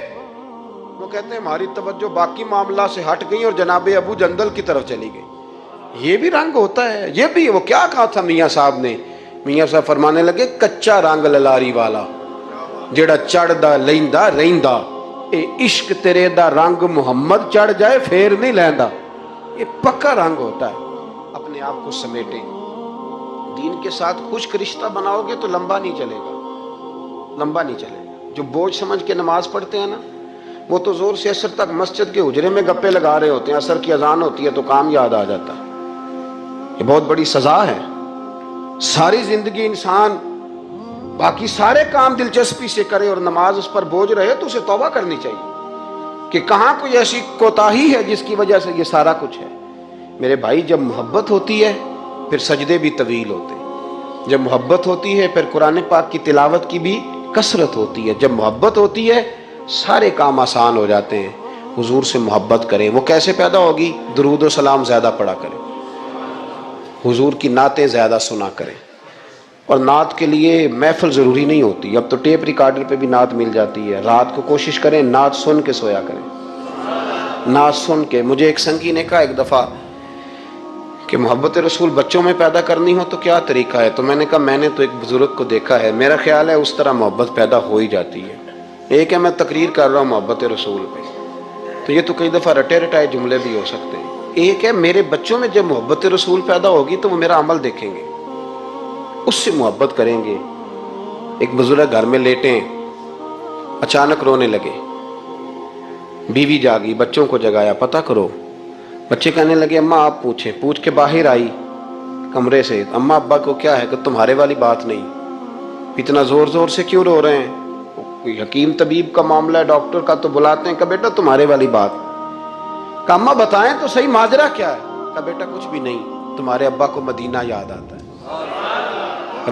وہ کہتے ہیں ہماری توجہ باقی معاملہ سے ہٹ گئی اور جناب ابو جندل کی طرف چلی گئی۔ یہ بھی رنگ ہوتا ہے، یہ بھی۔ وہ کیا کہا تھا میاں صاحب نے؟ میاں صاحب فرمانے لگے کچا رنگ للاری والا جیڑا چڑھدا لیندا رہندا، اے عشق تیرے دا رنگ محمد چڑھ جائے پھر نہیں لیندا۔ یہ پکا رنگ ہوتا ہے۔ اپنے آپ کو سمیٹیں، دین کے ساتھ خشک رشتہ بناؤ گے تو لمبا نہیں چلے گا، لمبا نہیں چلے گا۔ جو بوجھ سمجھ کے نماز پڑھتے ہیں نا، وہ تو زور سے عصر تک مسجد کے حجرے میں گپے لگا رہے ہوتے ہیں، عصر کی اذان ہوتی ہے تو کام یاد آ جاتا ہے۔ یہ بہت بڑی سزا ہے۔ ساری زندگی انسان باقی سارے کام دلچسپی سے کرے اور نماز اس پر بوجھ رہے تو اسے توبہ کرنی چاہیے کہ کہاں کوئی ایسی کوتاہی ہے جس کی وجہ سے یہ سارا کچھ ہے۔ میرے بھائی، جب محبت ہوتی ہے پھر سجدے بھی طویل ہوتے ہیں، جب محبت ہوتی ہے پھر قرآن پاک کی تلاوت کی بھی کثرت ہوتی ہے، جب محبت ہوتی ہے سارے کام آسان ہو جاتے ہیں۔ حضور سے محبت کریں۔ وہ کیسے پیدا ہوگی؟ درود و سلام زیادہ پڑھا کریں، حضور کی نعتیں زیادہ سنا کریں۔ اور نعت کے لیے محفل ضروری نہیں ہوتی، اب تو ٹیپ ریکارڈر پہ بھی نعت مل جاتی ہے۔ رات کو کوشش کریں نعت سن کے سویا کریں، نعت سن کے۔ مجھے ایک سنگی نے کہا ایک دفعہ کہ محبت رسول بچوں میں پیدا کرنی ہو تو کیا طریقہ ہے؟ تو میں نے کہا میں نے تو ایک بزرگ کو دیکھا ہے، میرا خیال ہے اس طرح محبت پیدا ہو ہی جاتی ہے۔ ایک ہے میں تقریر کر رہا ہوں محبت رسول پہ، تو یہ تو کئی دفعہ رٹے رٹائے جملے بھی ہو سکتے ہیں۔ ایک ہے میرے بچوں میں جب محبت رسول پیدا ہوگی تو وہ میرا عمل دیکھیں گے، اس سے محبت کریں گے۔ ایک بزرگ گھر میں لیٹیں، اچانک رونے لگے، بیوی جاگی، بچوں کو جگایا پتہ کرو۔ بچے کہنے لگے اماں آپ پوچھیں۔ پوچھ کے باہر آئی کمرے سے، اماں ابا کو کیا ہے؟ کہ تمہارے والی بات نہیں، اتنا زور زور سے کیوں رو رہے ہیں؟ کوئی حکیم طبیب کا معاملہ ہے، ڈاکٹر کا تو بلاتے ہیں۔ کہ بیٹا تمہارے والی بات۔ کہ اماں بتائیں تو صحیح ماجرا کیا ہے؟ کہ بیٹا کچھ بھی نہیں، تمہارے ابا کو مدینہ یاد آتا ہے،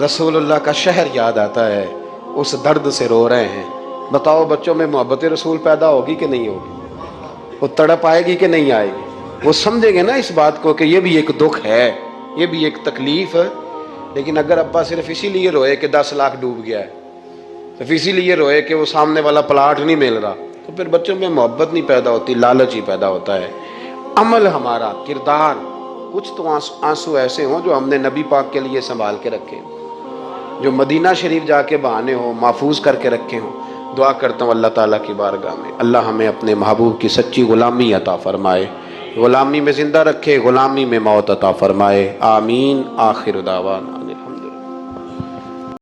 رسول اللہ کا شہر یاد آتا ہے، اس درد سے رو رہے ہیں۔ بتاؤ بچوں میں محبت رسول پیدا ہوگی کہ نہیں ہوگی؟ وہ تڑپ آئے گی کہ نہیں آئے گی؟ وہ سمجھیں گے نا اس بات کو کہ یہ بھی ایک دکھ ہے، یہ بھی ایک تکلیف ہے۔ لیکن اگر ابا صرف اسی لیے روئے کہ 10 لاکھ ڈوب گیا ہے، صرف اسی لیے روئے کہ وہ سامنے والا پلاٹ نہیں مل رہا، تو پھر بچوں میں محبت نہیں پیدا ہوتی، لالچ ہی پیدا ہوتا ہے۔ عمل ہمارا، کردار، کچھ تو آنسو ایسے ہوں جو ہم نے نبی پاک کے لیے سنبھال کے رکھے، جو مدینہ شریف جا کے بہانے ہوں محفوظ کر کے رکھے ہوں، دعا کرتا ہوں اللہ تعالیٰ کی بارگاہ میں اللہ ہمیں اپنے محبوب کی سچی غلامی عطا فرمائے، غلامی میں زندہ رکھے، غلامی میں موت عطا فرمائے، آمین۔ آخر دعوانا